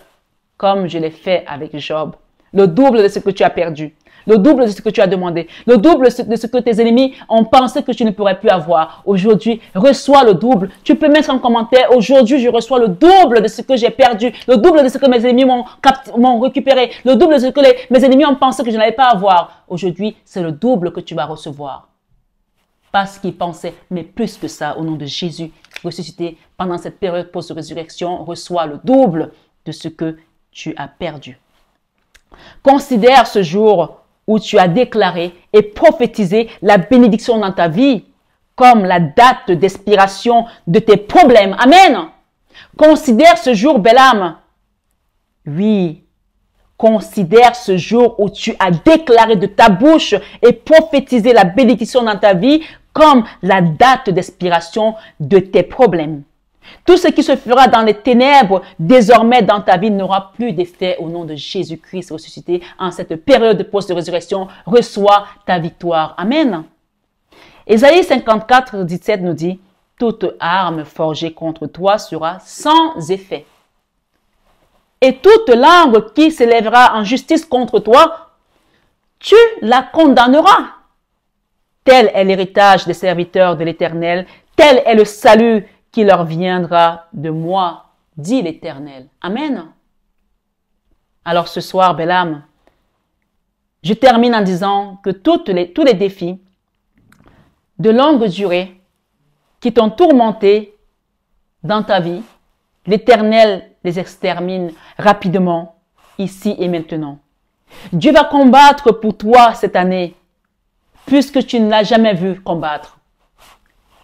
Speaker 1: comme je l'ai fait avec Job. Le double de ce que tu as perdu. Le double de ce que tu as demandé. Le double de ce que tes ennemis ont pensé que tu ne pourrais plus avoir. Aujourd'hui, reçois le double. Tu peux mettre en commentaire, aujourd'hui, je reçois le double de ce que j'ai perdu. Le double de ce que mes ennemis m'ont récupéré. Le double de ce que mes ennemis ont pensé que je n'allais pas avoir. Aujourd'hui, c'est le double que tu vas recevoir. Pas ce qu'ils pensaient, mais plus que ça, au nom de Jésus, ressuscité pendant cette période post-résurrection, reçois le double de ce que tu as perdu. Considère ce jour où tu as déclaré et prophétisé la bénédiction dans ta vie comme la date d'expiration de tes problèmes. Amen. Considère ce jour, belle âme. Oui, considère ce jour où tu as déclaré de ta bouche et prophétisé la bénédiction dans ta vie comme la date d'expiration de tes problèmes. Tout ce qui se fera dans les ténèbres, désormais dans ta vie, n'aura plus d'effet au nom de Jésus-Christ ressuscité. En cette période de post-résurrection, reçois ta victoire. Amen. Ésaïe 54, 17 nous dit, « Toute arme forgée contre toi sera sans effet. Et toute langue qui s'élèvera en justice contre toi, tu la condamneras. Tel est l'héritage des serviteurs de l'Éternel, tel est le salut qui leur viendra de moi, dit l'Éternel. » Amen. Alors ce soir, belle âme, je termine en disant que tous les défis de longue durée qui t'ont tourmenté dans ta vie, l'Éternel les extermine rapidement, ici et maintenant. Dieu va combattre pour toi cette année, puisque tu ne l'as jamais vu combattre.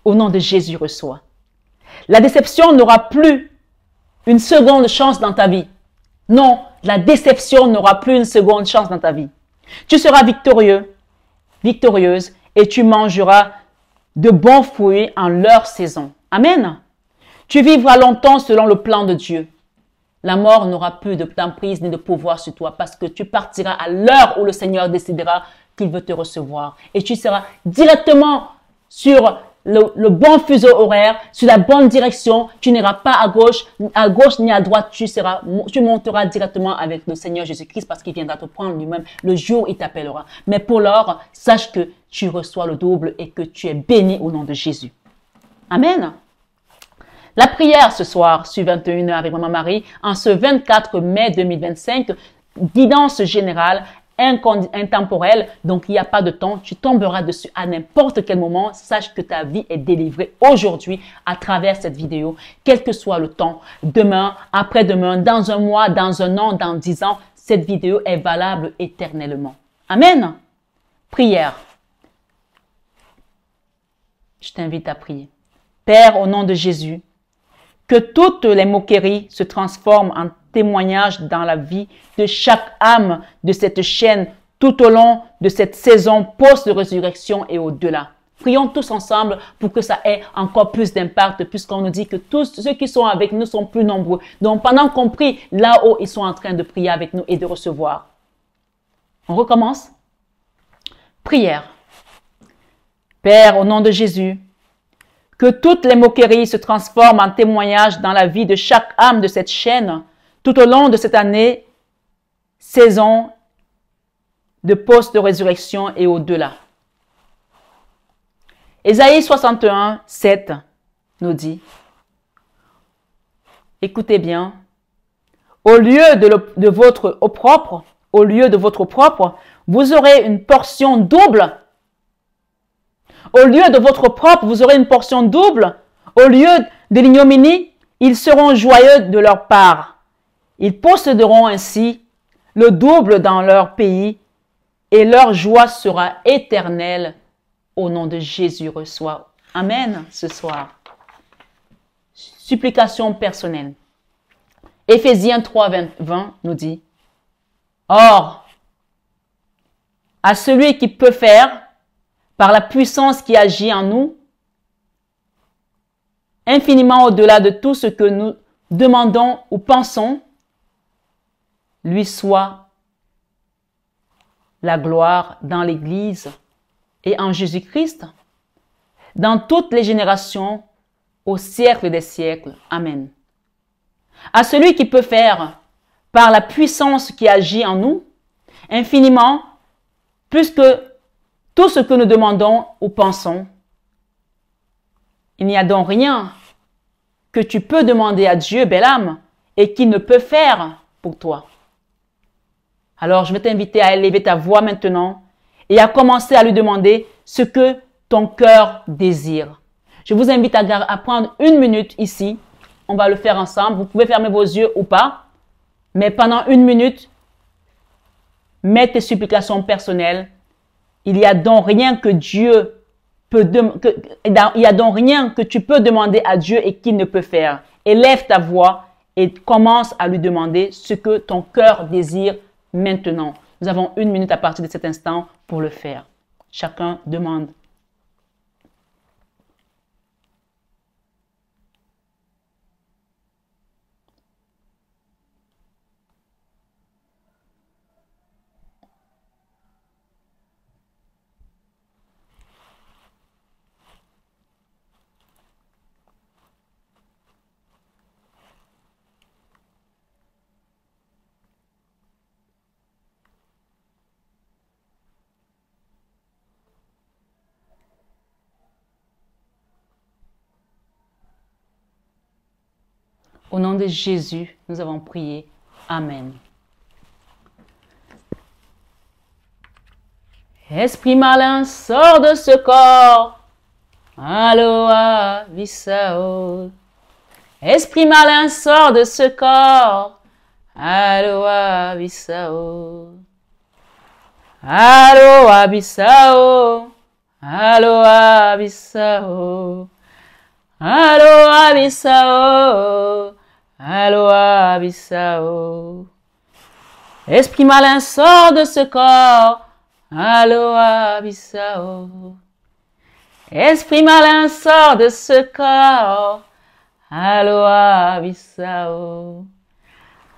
Speaker 1: Au nom de Jésus, reçois. La déception n'aura plus une seconde chance dans ta vie. Non, la déception n'aura plus une seconde chance dans ta vie. Tu seras victorieux, victorieuse, et tu mangeras de bons fruits en leur saison. Amen. Tu vivras longtemps selon le plan de Dieu. La mort n'aura plus d'emprise ni de pouvoir sur toi parce que tu partiras à l'heure où le Seigneur décidera qu'il veut te recevoir. Et tu seras directement sur le bon fuseau horaire, sur la bonne direction. Tu n'iras pas à gauche ni à droite. Tu monteras directement avec le Seigneur Jésus-Christ parce qu'il viendra te prendre lui-même le jour où il t'appellera. Mais pour l'heure, sache que tu reçois le double et que tu es béni au nom de Jésus. Amen. La prière ce soir, sur 21h avec Maman Marie, en ce 24 mai 2025, guidance générale, intemporel, donc il n'y a pas de temps. Tu tomberas dessus à n'importe quel moment. Sache que ta vie est délivrée aujourd'hui à travers cette vidéo, quel que soit le temps, demain, après-demain, dans un mois, dans un an, dans 10 ans, cette vidéo est valable éternellement. Amen. Prière. Je t'invite à prier. Père, au nom de Jésus, que toutes les moqueries se transforment en témoignages dans la vie de chaque âme de cette chaîne tout au long de cette saison post-résurrection et au-delà. Prions tous ensemble pour que ça ait encore plus d'impact, puisqu'on nous dit que tous ceux qui sont avec nous sont plus nombreux. Donc pendant qu'on prie, là-haut, ils sont en train de prier avec nous et de recevoir. On recommence. Prière. Père, au nom de Jésus, que toutes les moqueries se transforment en témoignages dans la vie de chaque âme de cette chaîne tout au long de cette année, saison de post-résurrection et au-delà. Ésaïe 61, 7 nous dit, écoutez bien, au lieu de votre opprobre, vous aurez une portion double. Au lieu de votre propre, vous aurez une portion double. Au lieu de l'ignominie, ils seront joyeux de leur part. Ils posséderont ainsi le double dans leur pays et leur joie sera éternelle. Au nom de Jésus, reçois. Amen ce soir. Supplication personnelle. Éphésiens 3, 20 nous dit, or, à celui qui peut faire, par la puissance qui agit en nous, infiniment au-delà de tout ce que nous demandons ou pensons, lui soit la gloire dans l'Église et en Jésus-Christ, dans toutes les générations, au siècle des siècles. Amen. À celui qui peut faire, par la puissance qui agit en nous, infiniment, plus que tout ce que nous demandons ou pensons, il n'y a donc rien que tu peux demander à Dieu, belle âme, et qu'il ne peut faire pour toi. Alors, je vais t'inviter à élever ta voix maintenant et à commencer à lui demander ce que ton cœur désire. Je vous invite à prendre 1 minute ici. On va le faire ensemble. Vous pouvez fermer vos yeux ou pas. Mais pendant 1 minute, mets tes supplications personnelles. Il y a donc rien que tu peux demander à Dieu et qu'il ne peut faire. Élève ta voix et commence à lui demander ce que ton cœur désire maintenant. Nous avons 1 minute à partir de cet instant pour le faire. Chacun demande. Au nom de Jésus, nous avons prié. Amen. Esprit malin, sors de ce corps. Aloha, Visao. Esprit malin, sors de ce corps. Aloha, Visao. Aloha, Visao. Aloha, Visao. Aloha, Visao. Aloha, Visao. Esprit malin, sors de ce corps. Aloha, Visao. Esprit malin, sors de ce corps. Aloha, Visao.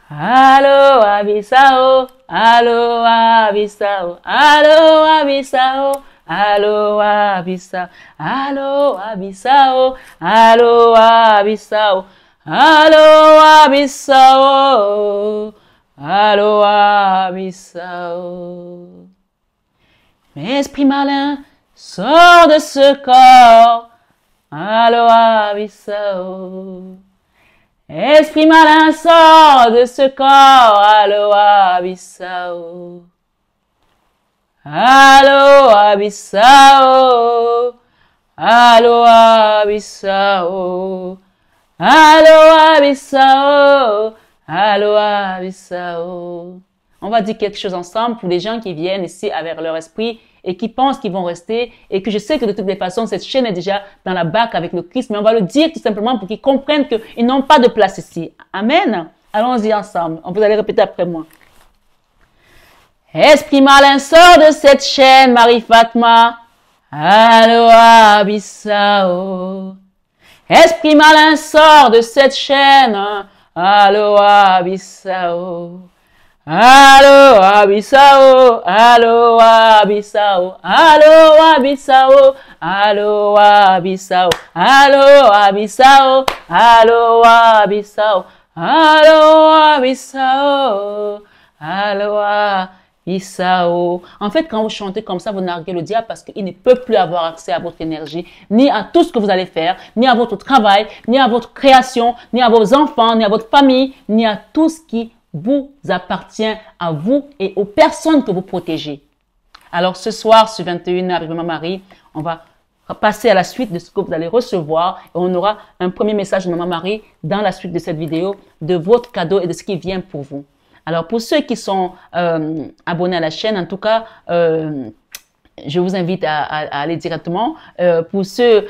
Speaker 1: Aloha, Visao. Aloha, Visao. Aloha, Visao. Aloha, Visao. Aloha, Visao. Aloha, Visao. Aloha, Visao. Aloha, Visao. Esprit malin, sors de ce corps. Aloha, Visao. Esprit malin, sors de ce corps. Aloha, Visao. Aloha Bissau. Aloha Bissau. Aloha Bissau. Aloha Bissau. On va dire quelque chose ensemble pour les gens qui viennent ici avec leur esprit et qui pensent qu'ils vont rester et que je sais que de toutes les façons, cette chaîne est déjà dans la barque avec le Christ, mais on va le dire tout simplement pour qu'ils comprennent qu'ils n'ont pas de place ici. Amen. Allons-y ensemble. Vous allez répéter après moi. Esprit malin, sort de cette chaîne, Marie-Fatma. Aloha Bissau. Esprit malin, sort de cette chaîne. Aloha Bissau. Aloha Bissau. Aloha Bissau. Aloha Bissau. Aloha Bissau. Aloha Bissau. Aloha Bissau. Aloha Bissau. Aloha Bissau. En fait, quand vous chantez comme ça, vous narguez le diable parce qu'il ne peut plus avoir accès à votre énergie, ni à tout ce que vous allez faire, ni à votre travail, ni à votre création, ni à vos enfants, ni à votre famille, ni à tout ce qui vous appartient à vous et aux personnes que vous protégez. Alors ce soir, sur 21h avec Maman Marie, on va passer à la suite de ce que vous allez recevoir et on aura un premier message de Maman Marie dans la suite de cette vidéo de votre cadeau et de ce qui vient pour vous. Alors pour ceux qui sont abonnés à la chaîne, en tout cas, je vous invite à aller directement. Pour ceux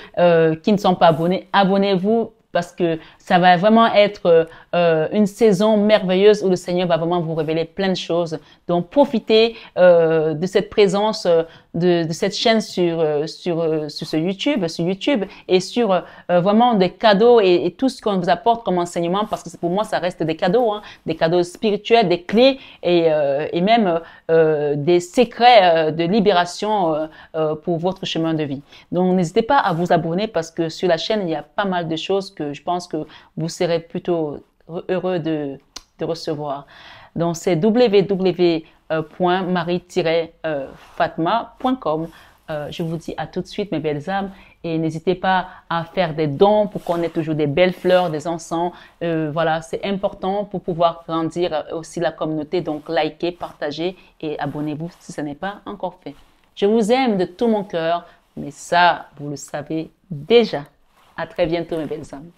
Speaker 1: qui ne sont pas abonnés, abonnez-vous parce que ça va vraiment être une saison merveilleuse où le Seigneur va vraiment vous révéler plein de choses. Donc, profitez de cette présence de cette chaîne sur YouTube et sur vraiment des cadeaux et tout ce qu'on vous apporte comme enseignement parce que pour moi, ça reste des cadeaux, hein, des cadeaux spirituels, des clés et même des secrets de libération pour votre chemin de vie. Donc, n'hésitez pas à vous abonner parce que sur la chaîne, il y a pas mal de choses que je pense que vous serez plutôt heureux de recevoir. Donc, c'est www.marie-fatma.com. Je vous dis à tout de suite, mes belles âmes, et n'hésitez pas à faire des dons pour qu'on ait toujours des belles fleurs, des encens. Voilà, c'est important pour pouvoir grandir aussi la communauté. Donc, likez, partagez et abonnez-vous si ce n'est pas encore fait. Je vous aime de tout mon cœur, mais ça, vous le savez déjà. À très bientôt, mes belles âmes.